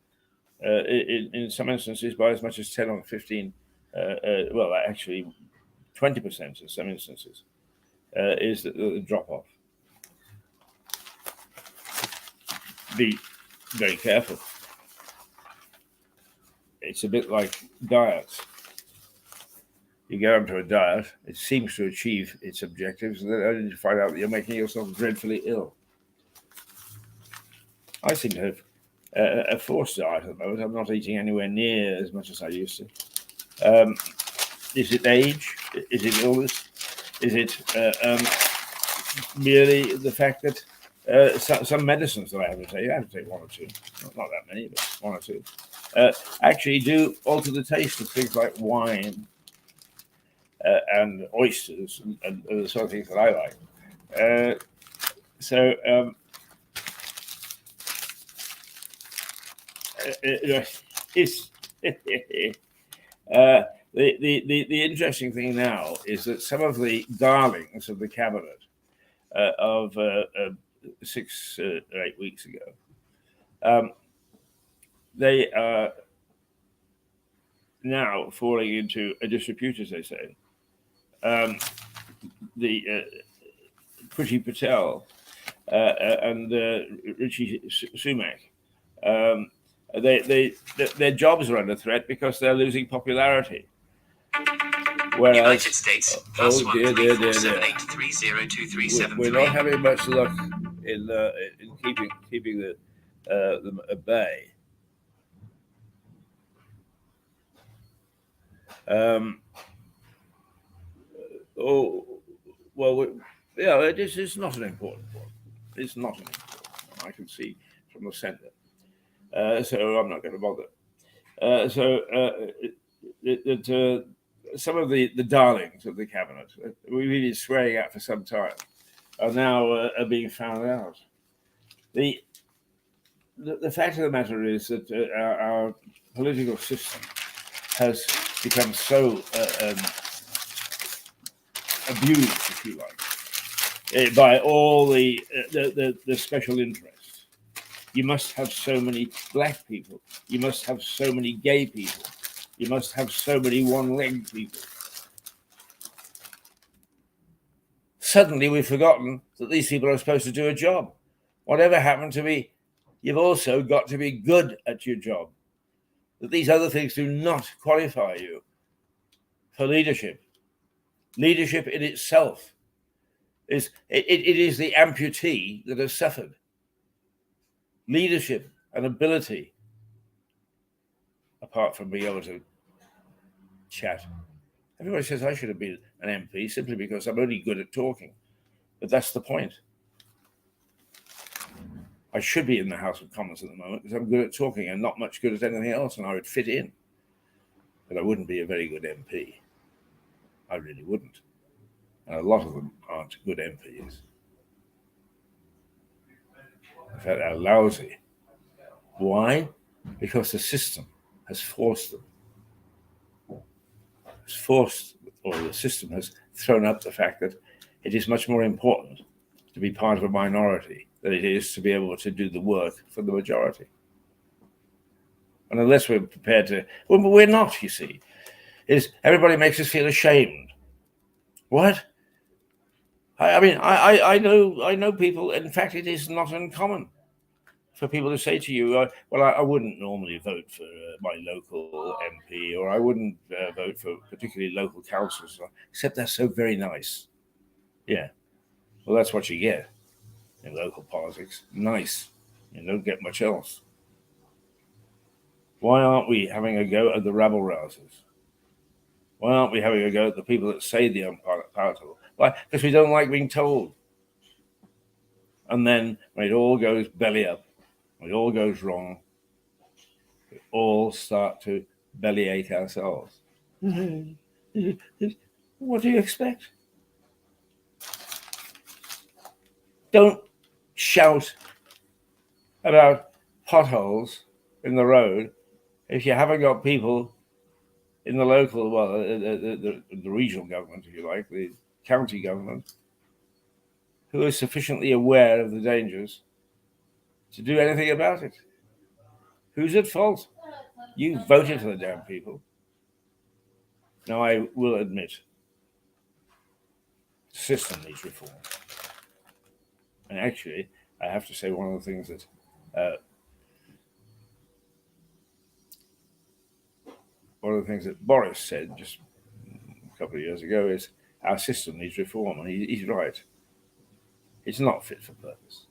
in some instances by as much as 10 or 15, well, actually 20% in some instances, is the drop off. Be very careful. It's a bit like diets. You go onto a diet, it seems to achieve its objectives, and then only to find out that you're making yourself dreadfully ill. I seem to have a forced diet at the moment. I'm not eating anywhere near as much as I used to. Is it age? Is it illness? Is it merely the fact that some medicines that I have to take one or two, not that many, but one or two, actually do alter the taste of things like wine and oysters and the sort of things that I like. It's the interesting thing now is that some of the darlings of the cabinet of 6 or 8 weeks ago, they are now falling into a disrepute, as they say. The Priti Patel and Rishi Sunak, their jobs are under threat because they're losing popularity. Whereas, United States, plus oh dear, dear, dear, dear. 13478302373. We're not having much luck in keeping them at bay. This is not an important one. It's not an important one. I can see from the centre. So I'm not going to bother. Some of the darlings of the cabinet we've been swearing at for some time are now are being found out. The fact of the matter is that our political system has become so abused, if you like, by all the special interests. You must have so many black people. You must have so many gay people. You must have so many one-legged people. Suddenly we've forgotten that these people are supposed to do a job. Whatever happened to be, you've also got to be good at your job. That these other things do not qualify you for leadership. Leadership in itself it is the amputee that has suffered. Leadership and ability, apart from being able to chat. Everybody says I should have been an MP simply because I'm only good at talking. But that's the point. I should be in the House of Commons at the moment because I'm good at talking and not much good at anything else, and I would fit in. But I wouldn't be a very good MP. I really wouldn't. And a lot of them aren't good MPs. In fact, they're lousy. Why? Because the system has forced them. It's forced, or the system has thrown up the fact that it is much more important to be part of a minority than it is to be able to do the work for the majority. And unless we're prepared to, well, we're not, you see. Everybody makes us feel ashamed. What? I know people. In fact, it is not uncommon for people to say to you, well, I wouldn't normally vote for my local MP, or I wouldn't vote for particularly local councils, except they're so very nice. Yeah. Well, that's what you get in local politics. Nice. You don't get much else. Why aren't we having a go at the rabble rousers? Why aren't we having a go at the people that say the unpalatable? Why? Because we don't like being told. And then when it all goes belly up, when it all goes wrong, we all start to bellyache ourselves. What do you expect? Don't shout about potholes in the road if you haven't got people in the local, well, the regional government, if you like, the county government, who are sufficiently aware of the dangers to do anything about it. Who's at fault? You voted for the damn people. Now, I will admit, the system needs reform. And actually, I have to say one of the things that Boris said just a couple of years ago is our system needs reform, and he's right. It's not fit for purpose.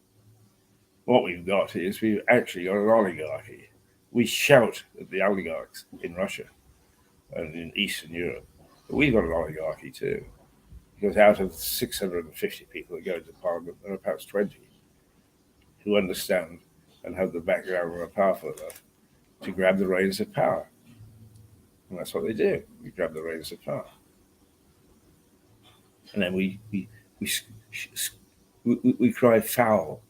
What we've got is we've actually got an oligarchy. We shout at the oligarchs in Russia and in Eastern Europe, but we've got an oligarchy too. Because out of 650 people that go into Parliament, there are perhaps 20 who understand and have the background and are powerful enough to grab the reins of power. And that's what they do. We grab the reins of power. And then we cry foul.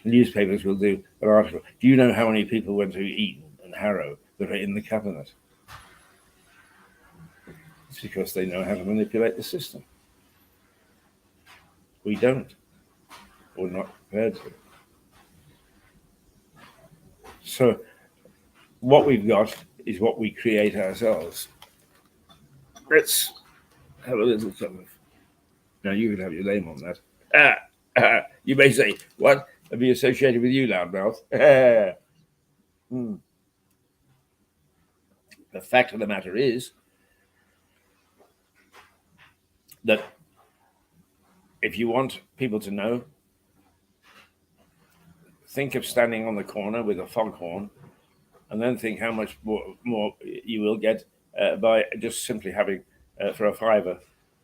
The newspapers will do an article. Do you know how many people went to Eton and Harrow that are in the cabinet? It's because they know how to manipulate the system. We don't. We're not prepared to. So what we've got is what we create ourselves. Let's have a little cup of. Now you can have your name on that. You may say, what? I'll be associated with you, loudmouth. The fact of the matter is that if you want people to know, think of standing on the corner with a foghorn, and then think how much more you will get by just simply having, for a fiver,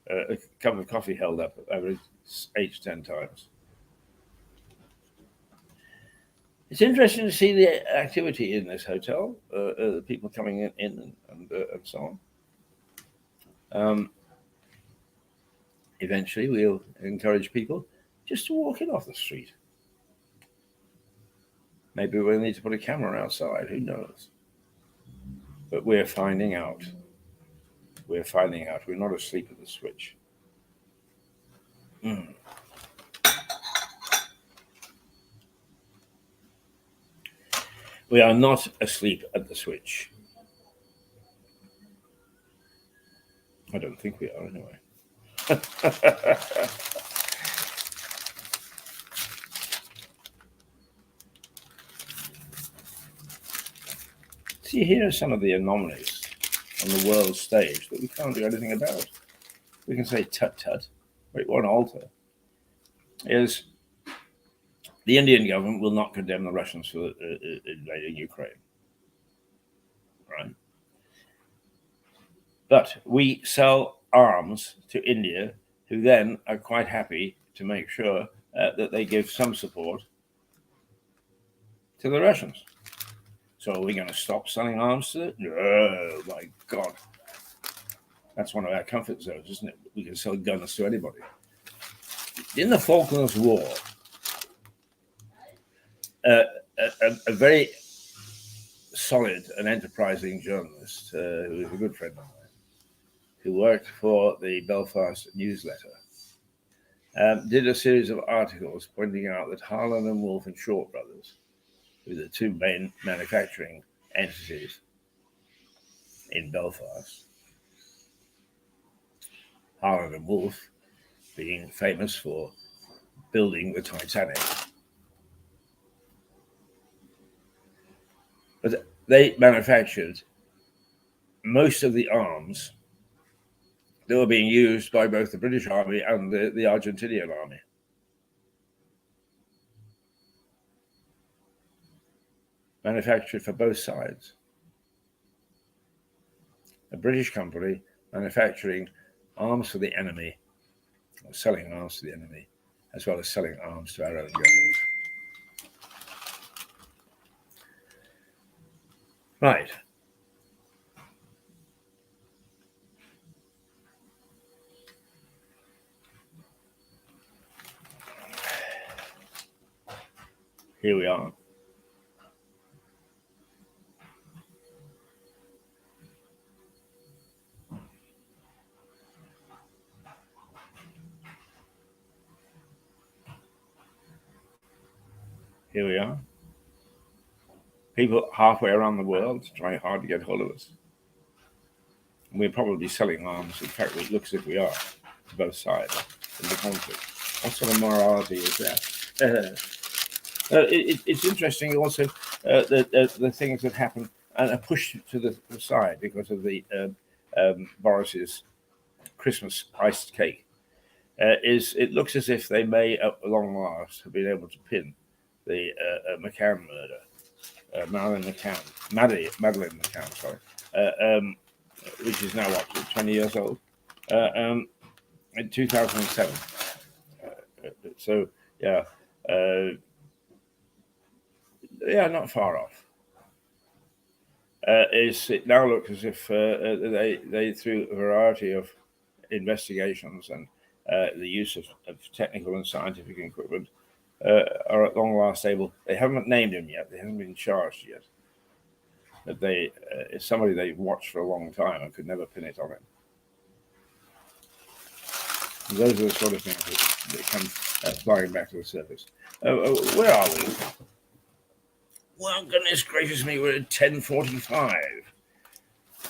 a cup of coffee held up over 8 to 10 times. It's interesting to see the activity in this hotel, the people coming in and so on. Eventually, we'll encourage people just to walk in off the street. Maybe we'll need to put a camera outside, who knows? But we're finding out. We're finding out. We're not asleep at the switch. We are not asleep at the switch. I don't think we are, anyway. See, here are some of the anomalies on the world stage that we can't do anything about. We can say tut tut, but it won't alter. Is the Indian government will not condemn the Russians for invading Ukraine, right? But we sell arms to India, who then are quite happy to make sure that they give some support to the Russians. So are we going to stop selling arms to them? Oh, my God. That's one of our comfort zones, isn't it? We can sell guns to anybody. In the Falklands War, a very solid and enterprising journalist, who was a good friend of mine, who worked for the Belfast newsletter, did a series of articles pointing out that Harland and Wolff and Short Brothers, who are the two main manufacturing entities in Belfast, Harland and Wolff being famous for building the Titanic, but they manufactured most of the arms that were being used by both the British Army and the Argentinian Army. Manufactured for both sides. A British company manufacturing arms for the enemy, or selling arms to the enemy, as well as selling arms to our own government. Right. Here we are. Here we are. People halfway around the world trying hard to get hold of us. And we're probably selling arms. In fact, it looks as if we are to both sides in the conflict. What sort of morality is that? It's interesting also the things that happen and are pushed to the side because of the Boris's Christmas iced cake. It looks as if they may, at long last, have been able to pin the McCann murder, Madeleine McCann, sorry, which is now what, 20 years old, in 2007. So yeah, not far off. It now looks as if they through a variety of investigations and the use of technical and scientific equipment, are at long last able. They haven't named him yet. They haven't been charged yet. But it's somebody they watched for a long time and could never pin it on him. And those are the sort of things that come flying back to the surface. Where are we? Well, goodness gracious me, we're at 10:45.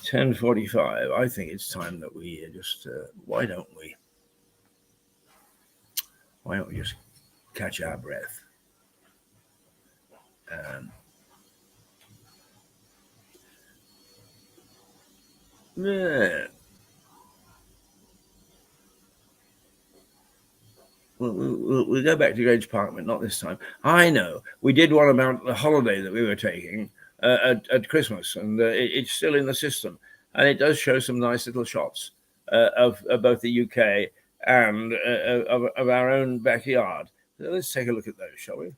10:45. I think it's time that we just. Why don't we just catch our breath? Yeah. We'll go back to Grange Park, but not this time. I know. We did one about the holiday that we were taking at Christmas, and it's still in the system. And it does show some nice little shots of both the UK and of our own backyard. So let's take a look at those, shall we?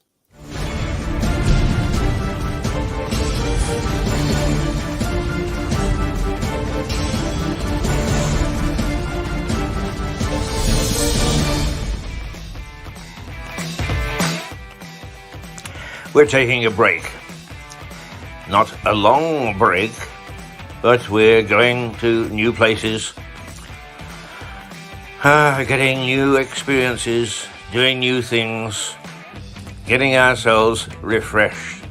We're taking a break. Not a long break, but we're going to new places, getting new experiences, doing new things, getting ourselves refreshed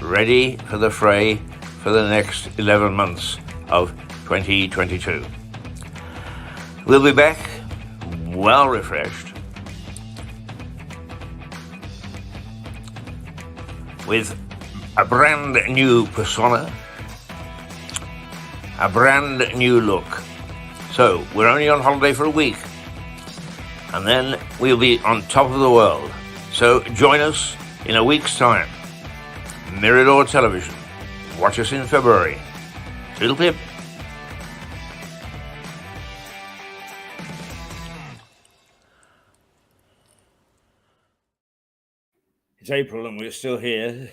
ready for the fray for the next 11 months of 2022. We'll be back well refreshed with a brand new persona, a brand new look. So we're only on holiday for a week, and then we'll be on top of the world. So join us in a week's time. Mirador Television. Watch us in February. Toodle pip. It's April and we're still here.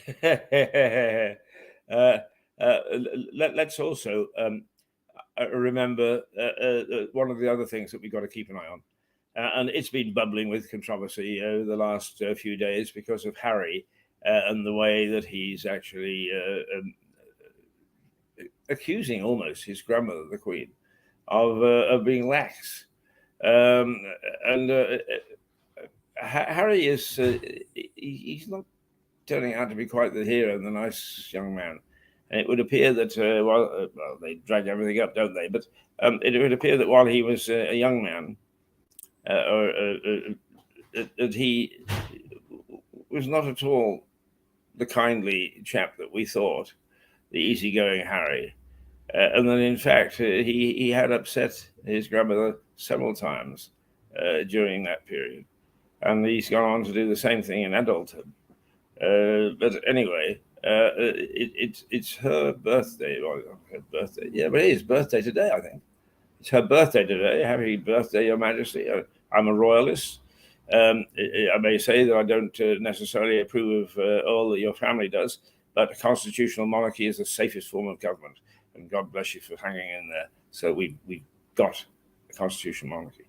Let's also remember one of the other things that we've got to keep an eye on. And it's been bubbling with controversy over the last few days because of Harry and the way that he's actually accusing almost his grandmother, the Queen, of being lax. Harry is he's not turning out to be quite the hero and the nice young man. And it would appear that, well, they drag everything up, don't they? But it would appear that while he was a young man, that he was not at all the kindly chap that we thought, the easygoing Harry. And then, in fact, he had upset his grandmother several times during that period. And he's gone on to do the same thing in adulthood. But anyway, it's her birthday. Well, her birthday. Yeah, but it is birthday today, I think. It's her birthday today. Happy birthday, Your Majesty. I'm a royalist. I may say that I don't necessarily approve of all that your family does, but a constitutional monarchy is the safest form of government. And God bless you for hanging in there. So we've got a constitutional monarchy.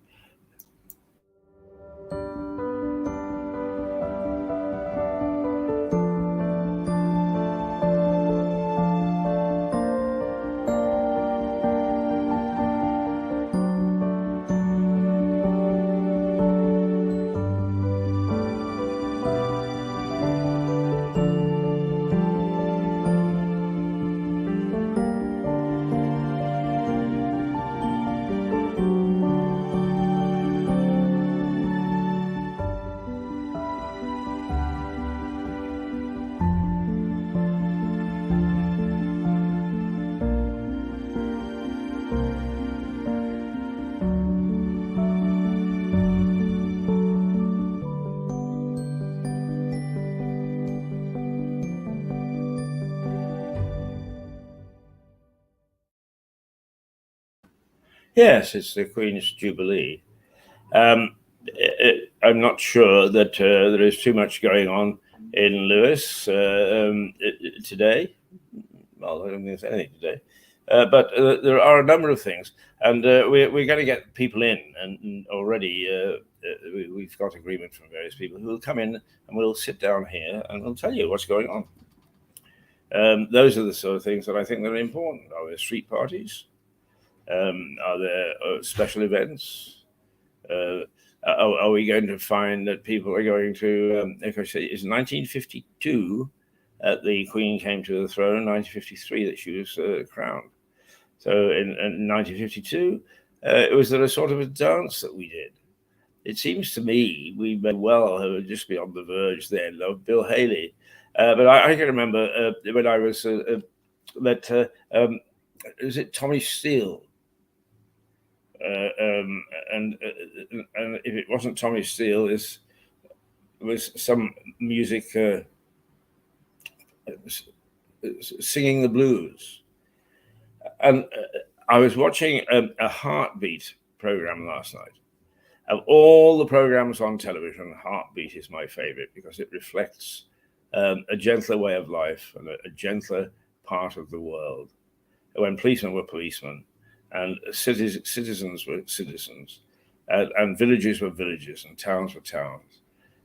Yes, it's the Queen's Jubilee. I'm not sure that there is too much going on in Lewis today. Well, I don't think there's anything today. But there are a number of things. And we're going to get people in. And already we've got agreement from various people who will come in and we'll sit down here and we'll tell you what's going on. Those are the sort of things that I think that are important. Are there street parties? Are there special events? Are we going to find that people are going to, if I say it's 1952 that the Queen came to the throne, 1953 that she was crowned. So in 1952, it was a sort of a dance that we did. It seems to me we may well have just been on the verge then of Bill Haley. But I can remember when I was, is it Tommy Steele? And if it wasn't Tommy Steele, it was some music singing the blues. And I was watching a Heartbeat program last night. Of all the programs on television, Heartbeat is my favorite because it reflects a gentler way of life and a gentler part of the world. When policemen were policemen, and citizens were citizens, and villages were villages, and towns were towns.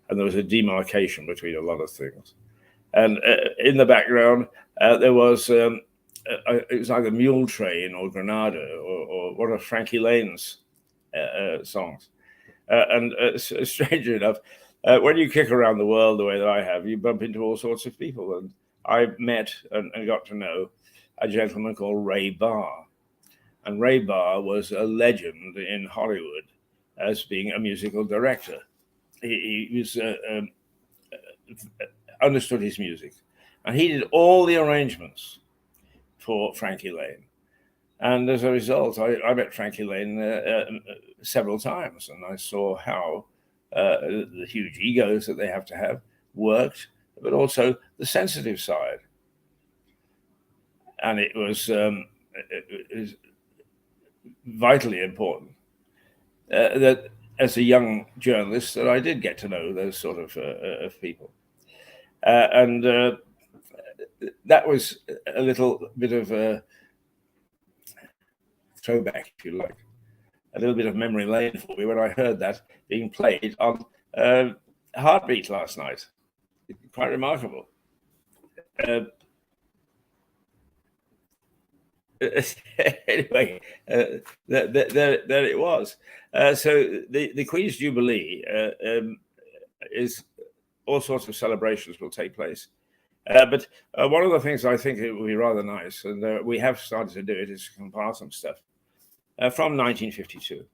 And there was a demarcation between a lot of things. And in the background, there was, it was either Mule Train or Granada or one of Frankie Lane's songs. And strangely enough, when you kick around the world the way that I have, you bump into all sorts of people. And I met and got to know a gentleman called Ray Barr. And Ray Barr was a legend in Hollywood as being a musical director. He was understood his music, and he did all the arrangements for Frankie Lane. And as a result, I met Frankie Lane several times, and I saw how the huge egos that they have to have worked, but also the sensitive side. And it was vitally important that as a young journalist that I did get to know those sort of people. And that was a little bit of a throwback, if you like, a little bit of memory lane for me when I heard that being played on Heartbeat last night. Quite remarkable. Anyway, there it was. So the Queen's Jubilee is all sorts of celebrations will take place. But one of the things I think it would be rather nice, and we have started to do it, is compile some stuff from 1952,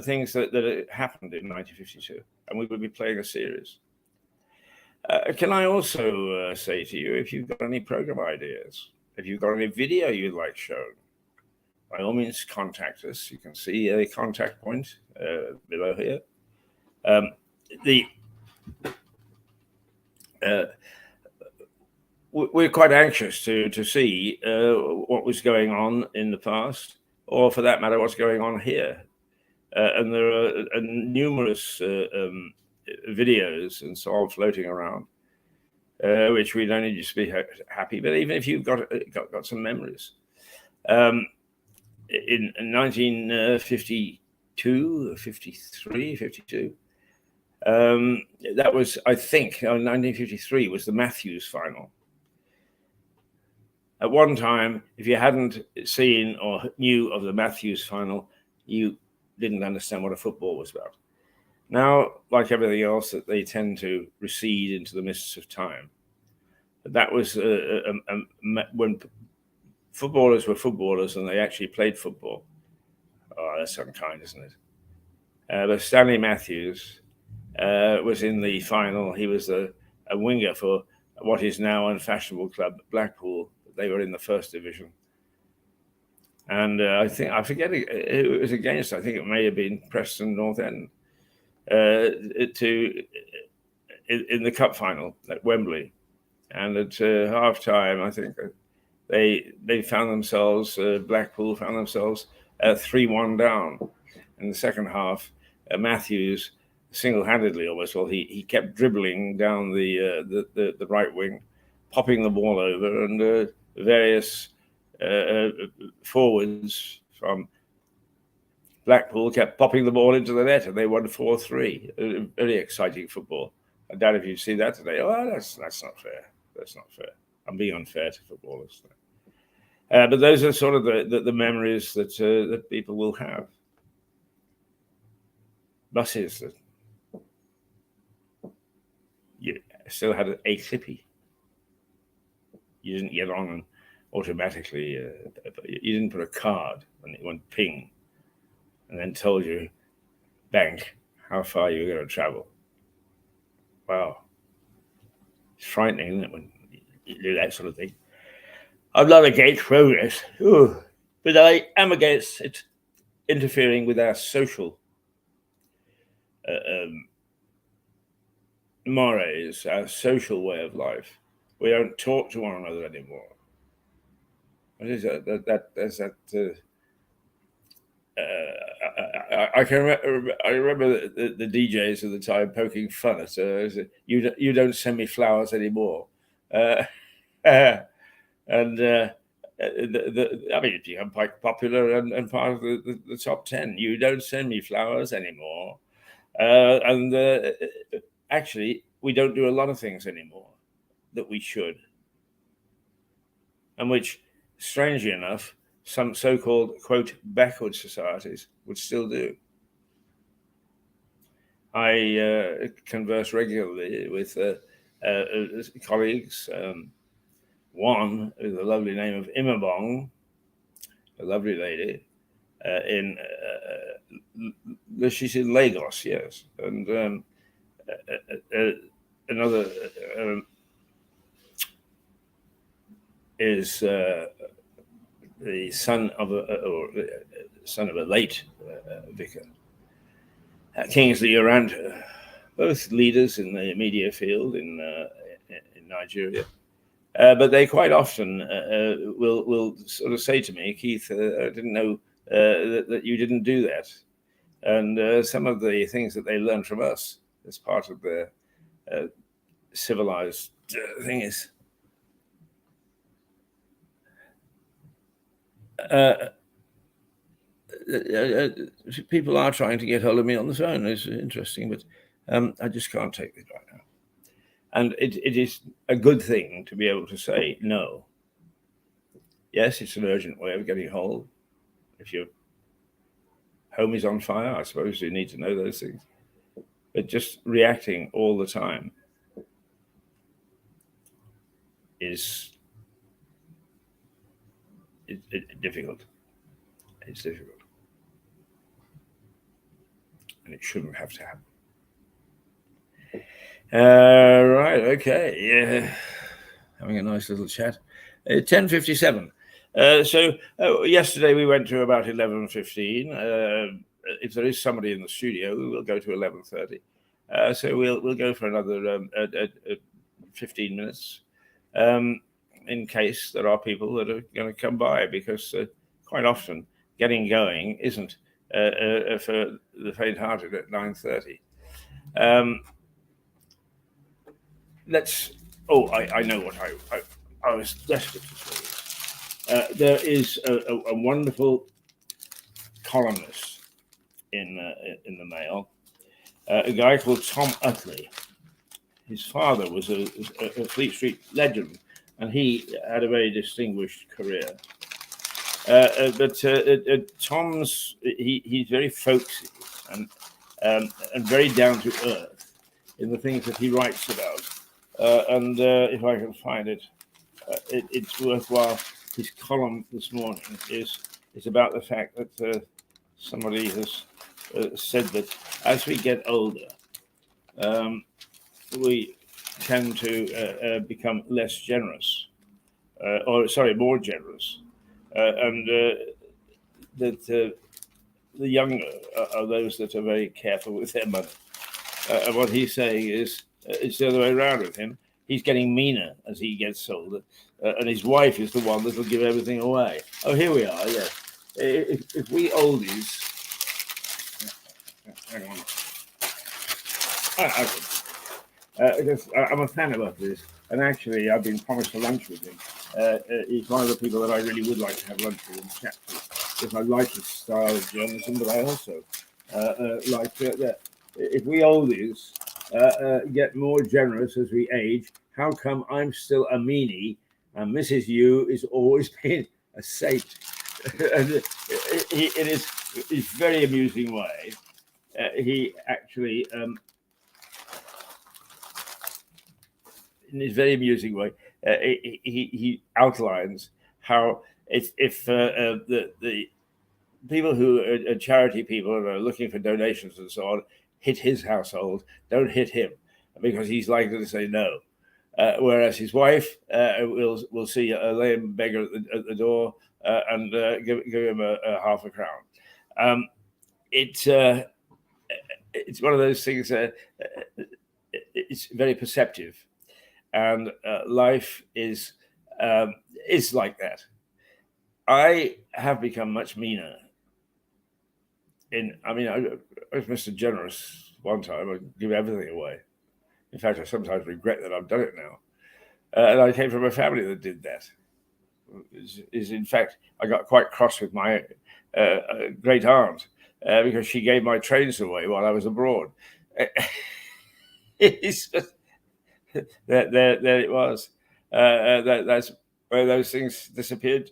things that happened in 1952, and we will be playing a series. Can I also say to you, if you've got any program ideas, if you've got any video you'd like shown, by all means contact us. You can see a contact point below here. We're quite anxious to see what was going on in the past, or for that matter, what's going on here. And there are numerous videos and so on floating around, which we'd only just be happy. But even if you've got some memories, in 1952, 53, 52. That was, I think, 1953 was the Matthews final. At one time, if you hadn't seen or knew of the Matthews final, you didn't understand what a football was about. Now, like everything else, that they tend to recede into the mists of time. But that was when footballers were footballers and they actually played football. Oh, that's unkind, isn't it? But Stanley Matthews was in the final. He was a winger for what is now an unfashionable club, Blackpool. They were in the first division. And I forget it was against, I think it may have been Preston North End in the cup final at Wembley. And at half time, I think they found themselves, Blackpool found themselves 3-1 down. In the second half, Matthews single-handedly almost, well, he kept dribbling down the right wing, popping the ball over, and various forwards from Blackpool kept popping the ball into the net, and they won 4-3. Very exciting football. I doubt if you see that today. Oh, that's not fair. That's not fair. I'm being unfair to footballers. But those are sort of the memories that people will have. Buses that you still had a clippy. You didn't get on and automatically. You didn't put a card when it went ping, and then told you, bank, how far you were going to travel. Wow, it's frightening, isn't it, when you do that sort of thing? I'm not against progress, but I am against it interfering with our social mores, our social way of life. We don't talk to one another anymore. What is that? I remember the DJs at the time poking fun at you don't send me flowers anymore, and I mean, it's become quite popular and part of the top 10. You don't send me flowers anymore, and actually, we don't do a lot of things anymore that we should, and which, strangely enough, some so-called, quote, backward societies would still do. I converse regularly with colleagues one with the lovely name of Imabong, a lovely lady, she's in Lagos, yes, and another is the son of a late vicar, Kingsley Oranta, both leaders in the media field in Nigeria. But they quite often will sort of say to me, Keith, I didn't know that you didn't do that. And some of the things that they learn from us as part of their civilized thing is people are trying to get hold of me on the phone. It's interesting, but I just can't take this right now. And it is a good thing to be able to say no. Yes, it's an urgent way of getting hold. If your home is on fire, I suppose you need to know those things. But just reacting all the time is difficult. It's difficult. And it shouldn't have to happen. Right, okay. Yeah. Having a nice little chat. 10:57. Yesterday we went to about 11:15. If there is somebody in the studio, we will go to 11:30. So we'll go for another 15 minutes, in case there are people that are going to come by, because quite often getting going isn't for the faint-hearted at 9:30. I know what I was desperate to say. There is a wonderful columnist in the Mail, a guy called Tom Utley. His father was a Fleet Street legend, and he had a very distinguished career. But he's very folksy and very down to earth in the things that he writes about. And if I can find it, it's worthwhile. His column this morning is about the fact that somebody has said that as we get older, we tend to become less generous, more generous, and that the younger are those that are very careful with their money. And what he's saying is it's the other way around with him. He's getting meaner as he gets older, and his wife is the one that will give everything away. Oh, here we are. Yeah, if we oldies, hang on. I'm a fan of this, and actually, I've been promised a lunch with him. He's one of the people that I really would like to have lunch with and chat to, because I like his style of journalism, but I also like that. If we oldies get more generous as we age, how come I'm still a meanie and Mrs. U is always being a saint? And it is a very amusing way. He actually, in his very amusing way, he outlines how if the people who are charity people and are looking for donations and so on hit his household, don't hit him, because he's likely to say no. Whereas his wife will see a lame beggar at the door and give him a half a crown. It's one of those things. It's very perceptive, and life is like that. I have become much meaner. I was Mr. Generous one time. I give everything away. In fact, I sometimes regret that I've done it now. And I came from a family that did that. In fact, I got quite cross with my great aunt because she gave my trains away while I was abroad. There it was. That's where those things disappeared.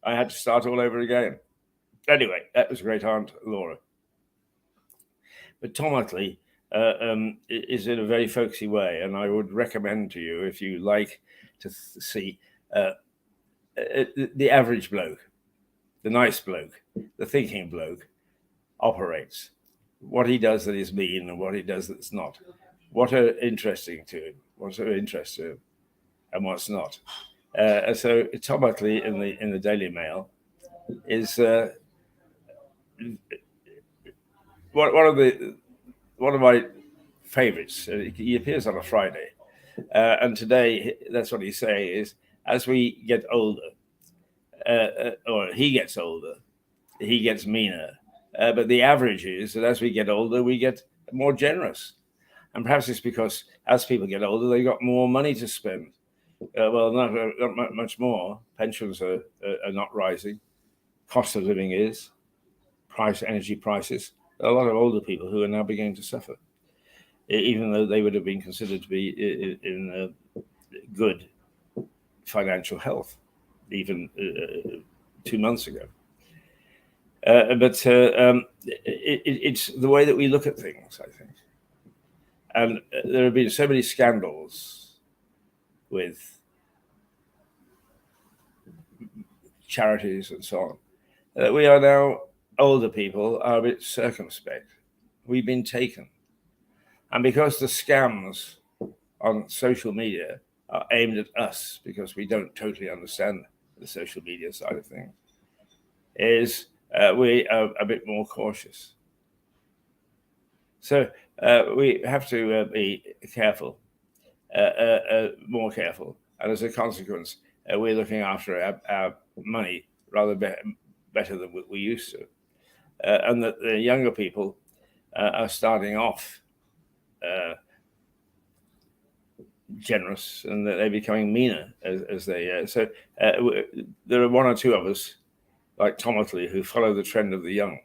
I had to start all over again. Anyway, that was great aunt Laura. But Tom Utley is in a very folksy way, and I would recommend to you, if you like to see the average bloke, the nice bloke, the thinking bloke operates, what he does that is mean and what he does that's not, what are interesting to him, what's of interest to him, and what's not. So Tom Utley in the Daily Mail is one of my favourites. He appears on a Friday, and today that's what he's saying is, as we get older, or he gets older, he gets meaner. But the average is that as we get older, we get more generous. And perhaps it's because as people get older, they've got more money to spend. Well, not much more. Pensions are not rising. Cost of living is. Energy prices. A lot of older people who are now beginning to suffer, even though they would have been considered to be in good financial health, even 2 months ago. But it's the way that we look at things, I think. And there have been so many scandals with charities and so on that we are now, older people are a bit circumspect. We've been taken. And because the scams on social media are aimed at us, because we don't totally understand the social media side of things, is we are a bit more cautious. So we have to be careful, more careful. And as a consequence, we're looking after our money rather better than we used to. And that the younger people are starting off generous, and that they're becoming meaner as they. So there are one or two of us, like Tom Utley, who follow the trend of the young,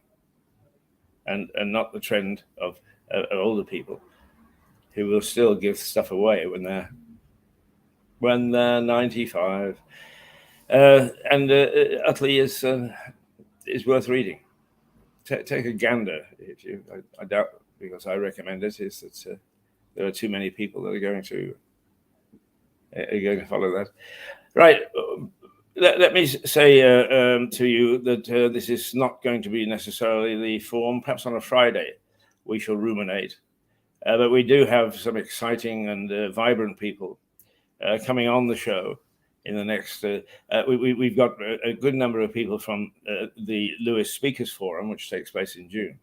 and not the trend of older people, who will still give stuff away when they're 95. And Utley is worth reading. Take a gander if you. I doubt, because I recommend it, is that there are too many people that are going to follow that. Right. Let me say to you that this is not going to be necessarily the form. Perhaps on a Friday we shall ruminate. But we do have some exciting and vibrant people coming on the show in the next. We've got a good number of people from the Lewis Speakers Forum, which takes place in June.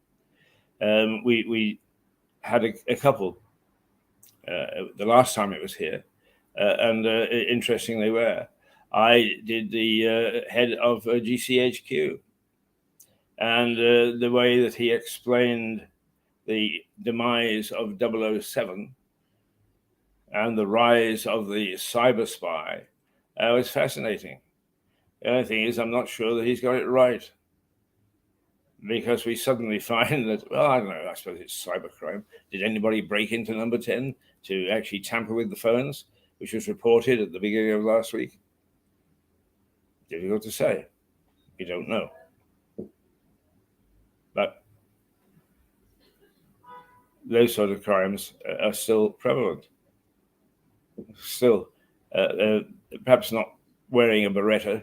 We had a couple the last time it was here, and interesting they were. I did the head of GCHQ, and the way that he explained the demise of 007 and the rise of the cyber spy was fascinating. The only thing is, I'm not sure that he's got it right, because we suddenly find that, well, I don't know, I suppose it's cybercrime. Did anybody break into number 10 to actually tamper with the phones, which was reported at the beginning of last week? Difficult to say. We don't know. But those sort of crimes are still prevalent. Still, perhaps not wearing a Beretta,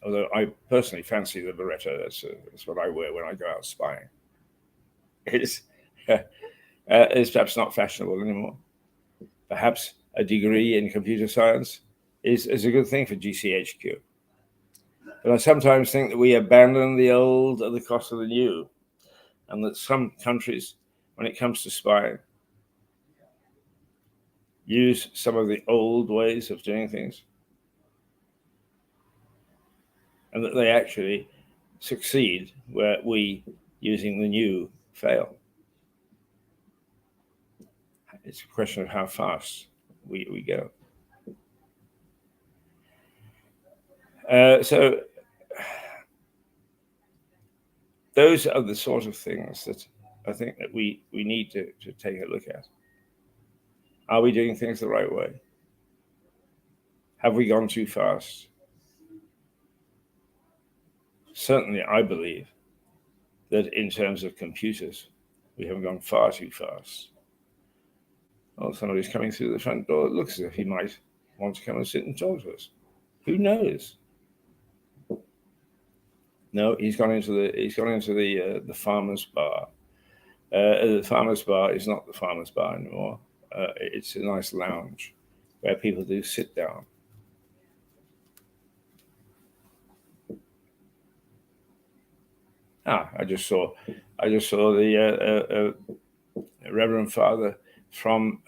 although I personally fancy the Beretta. That's what I wear when I go out spying. It's perhaps not fashionable anymore. Perhaps a degree in computer science is a good thing for GCHQ. But I sometimes think that we abandon the old at the cost of the new, and that some countries, when it comes to spying, use some of the old ways of doing things, and that they actually succeed where we, using the new, fail. It's a question of how fast we go. So those are the sort of things that I think that we need to take a look at. Are we doing things the right way? Have we gone too fast? Certainly, I believe that in terms of computers, we have gone far too fast. Oh, somebody's coming through the front door. It looks as if he might want to come and sit and talk to us. Who knows? No, he's gone into the farmer's bar. The farmer's bar is not the farmer's bar anymore. It's a nice lounge where people do sit down. I just saw the Reverend Father from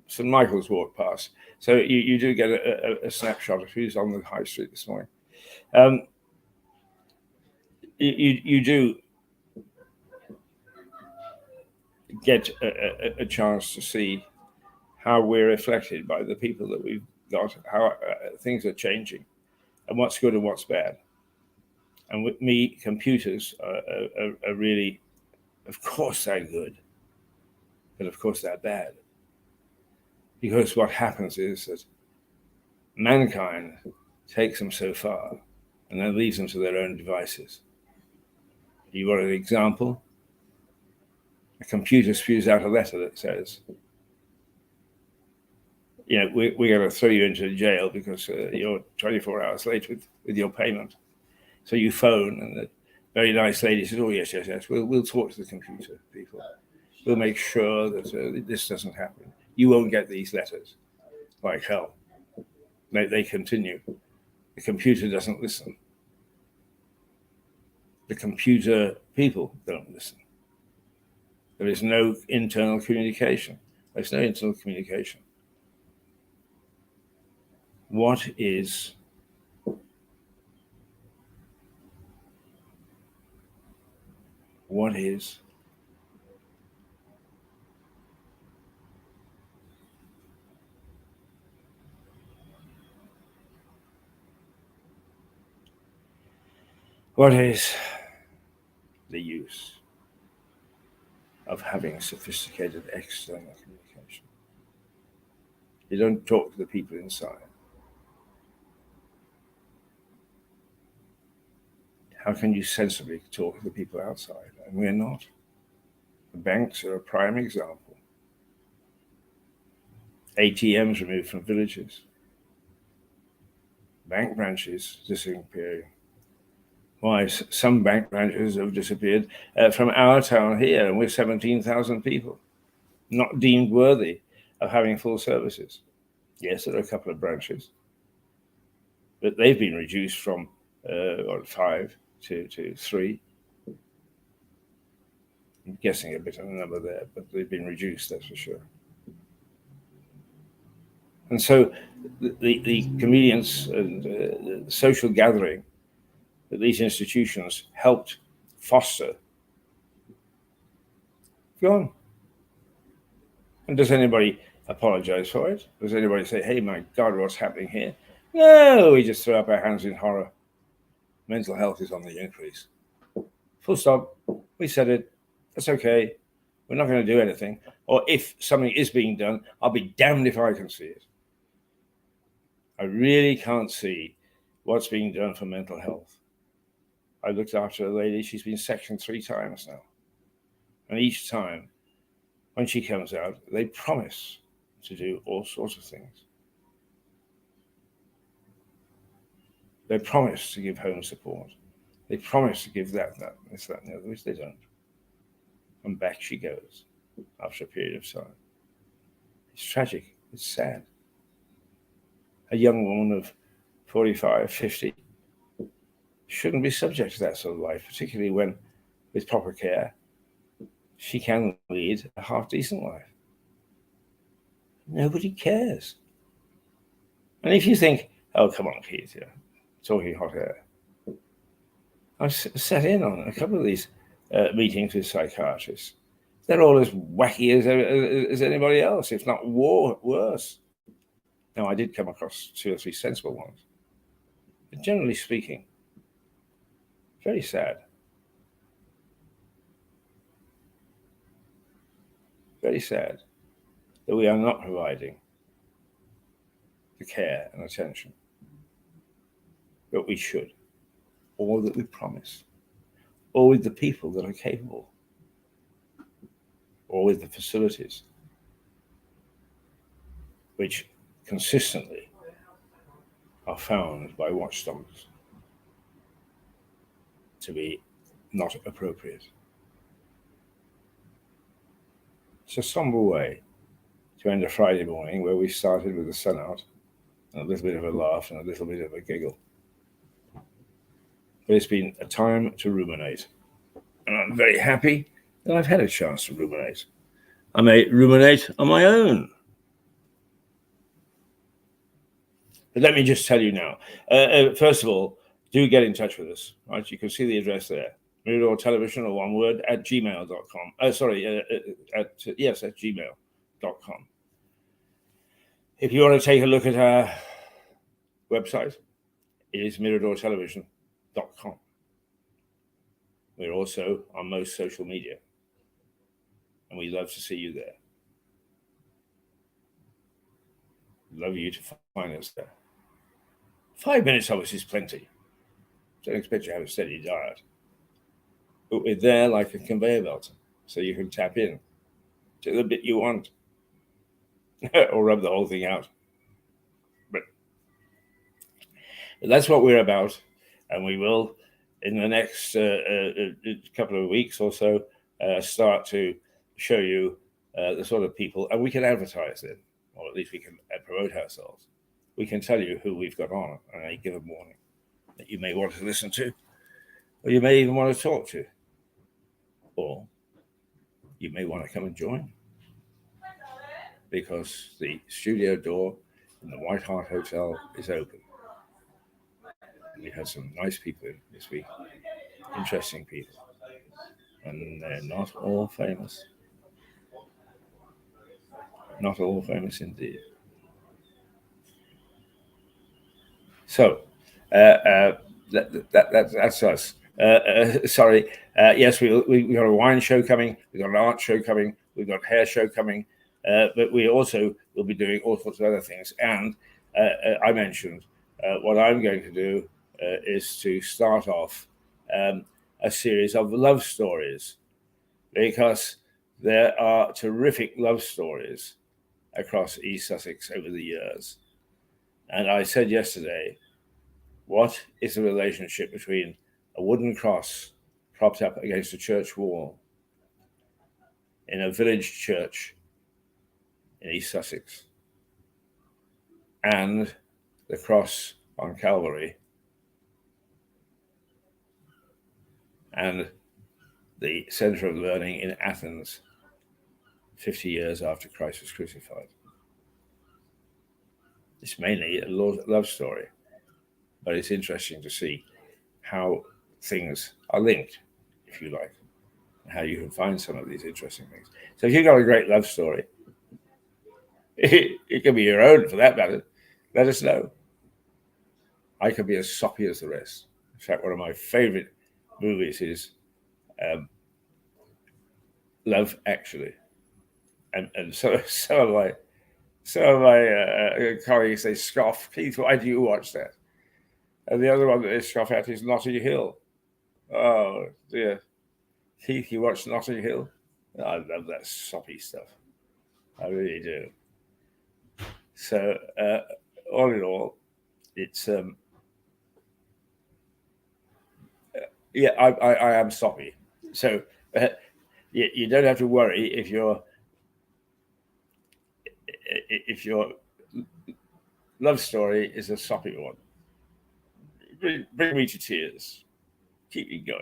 St. Michael's walk past. So you do get a snapshot of who's on the high street this morning. You do get a chance to see how we're reflected by the people that we've got, how things are changing, and what's good and what's bad. And with me, computers are really, of course, they're good, but of course they're bad. Because what happens is that mankind takes them so far and then leaves them to their own devices. You want an example? A computer spews out a letter that says, we're going to throw you into jail because you're 24 hours late with your payment. So you phone, and the very nice lady says, "Oh, yes. We'll talk to the computer people. We'll make sure that this doesn't happen. You won't get these letters." Like hell. They continue. The computer doesn't listen. The computer people don't listen. There is no internal communication. There's no internal communication. What is the use of having sophisticated external communication? You don't talk to the people inside. How can you sensibly talk to the people outside? And we're not. The banks are a prime example. ATMs removed from villages. Bank branches disappearing. Why? Some bank branches have disappeared from our town here, and we're 17,000 people, not deemed worthy of having full services. Yes, there are a couple of branches, but they've been reduced from 5 to 3. I'm guessing a bit of a number there, but they've been reduced, that's for sure. And so the convenience and the social gathering that these institutions helped foster gone. And does anybody apologize for it? Does anybody say, "Hey, my God, what's happening here"? No, we just throw up our hands in horror. Mental health is on the increase. Full stop. We said it. That's okay. We're not going to do anything. Or if something is being done, I'll be damned if I can see it. I really can't see what's being done for mental health. I looked after a lady. She's been sectioned 3 times now. And each time, when she comes out, they promise to do all sorts of things. They promise to give home support. They promise to give that, this, that, and the other, which they don't. And back she goes after a period of time. It's tragic. It's sad. A young woman of 45, 50 shouldn't be subject to that sort of life, particularly when, with proper care, she can lead a half-decent life. Nobody cares. And if you think, "Oh, come on, Keith, talking hot air." I've sat in on a couple of these meetings with psychiatrists. They're all as wacky as anybody else, if not worse. Now, I did come across 2 or 3 sensible ones. But generally speaking, very sad. Very sad that we are not providing the care and attention that we should, or that we promise, or with the people that are capable, or with the facilities, which consistently are found by watchdogs to be not appropriate. It's a somber way to end a Friday morning where we started with the sun out and a little bit of a laugh and a little bit of a giggle. But it's been a time to ruminate. And I'm very happy that I've had a chance to ruminate. I may ruminate on my own. But let me just tell you now. First of all, do get in touch with us. Right? You can see the address there. Mirador Television, or one word, at gmail.com. At gmail.com. If you want to take a look at our website, it is miradortelevision.com. We're also on most social media, and we'd love to see you there. Love you to find us there. 5 minutes of us is plenty. Don't expect you to have a steady diet. But we're there like a conveyor belt, so you can tap in to the bit you want, or rub the whole thing out. But that's what we're about, and we will, in the next couple of weeks or so, start to show you the sort of people, and we can advertise them, or at least we can promote ourselves. We can tell you who we've got on on any given morning that you may want to listen to, or you may even want to talk to, or you may want to come and join, because the studio door in the White Hart Hotel is open. We had some nice people in this week, interesting people, and they're not all famous. Not all famous indeed. So that's us. Sorry. Yes, we got a wine show coming. We've got an art show coming. We've got a hair show coming. But we also will be doing all sorts of other things. And I mentioned what I'm going to do is to start off a series of love stories, because there are terrific love stories across East Sussex over the years. And I said yesterday, what is the relationship between a wooden cross propped up against a church wall in a village church in East Sussex and the cross on Calvary and the Center of Learning in Athens 50 years after Christ was crucified? It's mainly a love story, but it's interesting to see how things are linked, if you like, and how you can find some of these interesting things. So if you've got a great love story, it can be your own for that matter, let us know. I can be as soppy as the rest. In fact, one of my favorite movies is Love Actually. And some of my colleagues, they scoff, Keith, why do you watch that? And the other one that they scoff at is Notting Hill. Oh, dear. Keith, you watch Notting Hill? I love that soppy stuff. I really do. So, all in all, it's, yeah, I am soppy. So, you don't have to worry if your love story is a soppy one. Bring me to tears. Keep me going.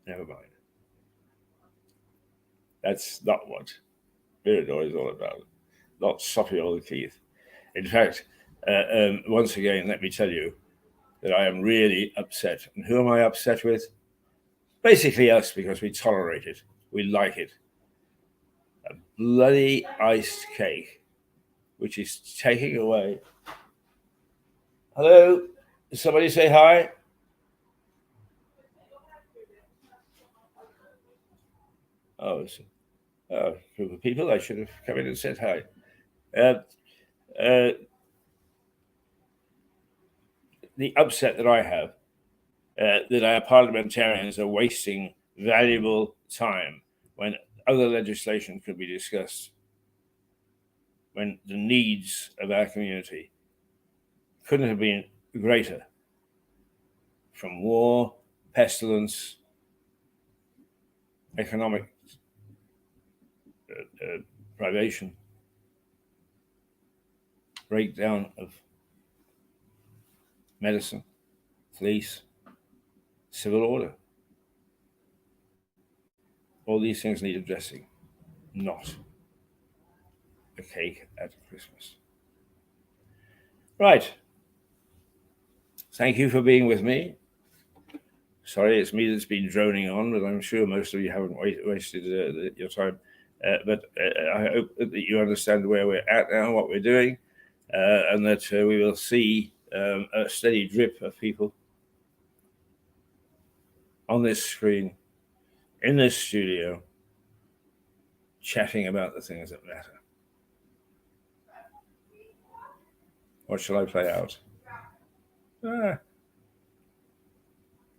Never mind. That's not what Mirador is all about. Not soppy old Keith. In fact, once again, let me tell you that I am really upset. And who am I upset with? Basically us, because we tolerate it. We like it. A bloody iced cake, which is taking away. Hello? Did somebody say hi? Oh, it's a group of people. I should have come in and said hi. The upset that I have that our parliamentarians are wasting valuable time when other legislation could be discussed, when the needs of our community couldn't have been greater, from war, pestilence, economic privation, breakdown of medicine, police, civil order. All these things need addressing, not a cake at Christmas. Right. Thank you for being with me. Sorry, it's me that's been droning on, but I'm sure most of you haven't wasted your time. But I hope that you understand where we're at now, what we're doing, and that we will see a steady drip of people on this screen, in this studio, chatting about the things that matter. What shall I play out?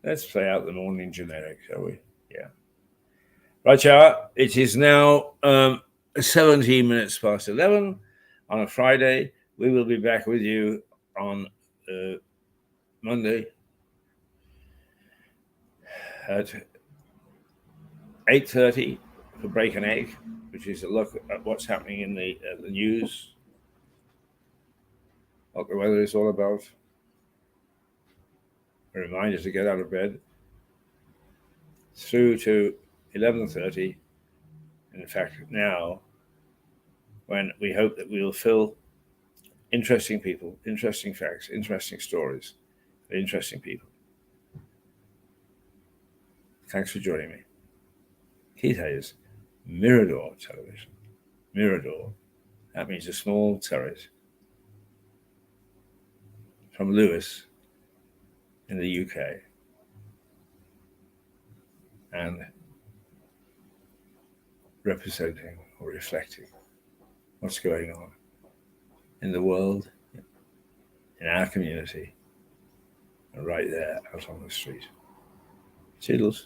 Let's play out the morning generic, shall we? Yeah. Right, y'all. It is now 17 minutes past 11 on a Friday. We will be back with you on Monday at 8:30 for Break an Egg, which is a look at what's happening in the news, what the weather is all about. A reminder to get out of bed, through to 11:30. In fact, now, when we hope that we will fill interesting people, interesting facts, interesting stories, interesting people. Thanks for joining me. Keith Hayes, Mirador Television. Mirador, that means a small turret from Lewis in the UK. And representing or reflecting what's going on in the world, in our community, and right there out on the street. Toodles.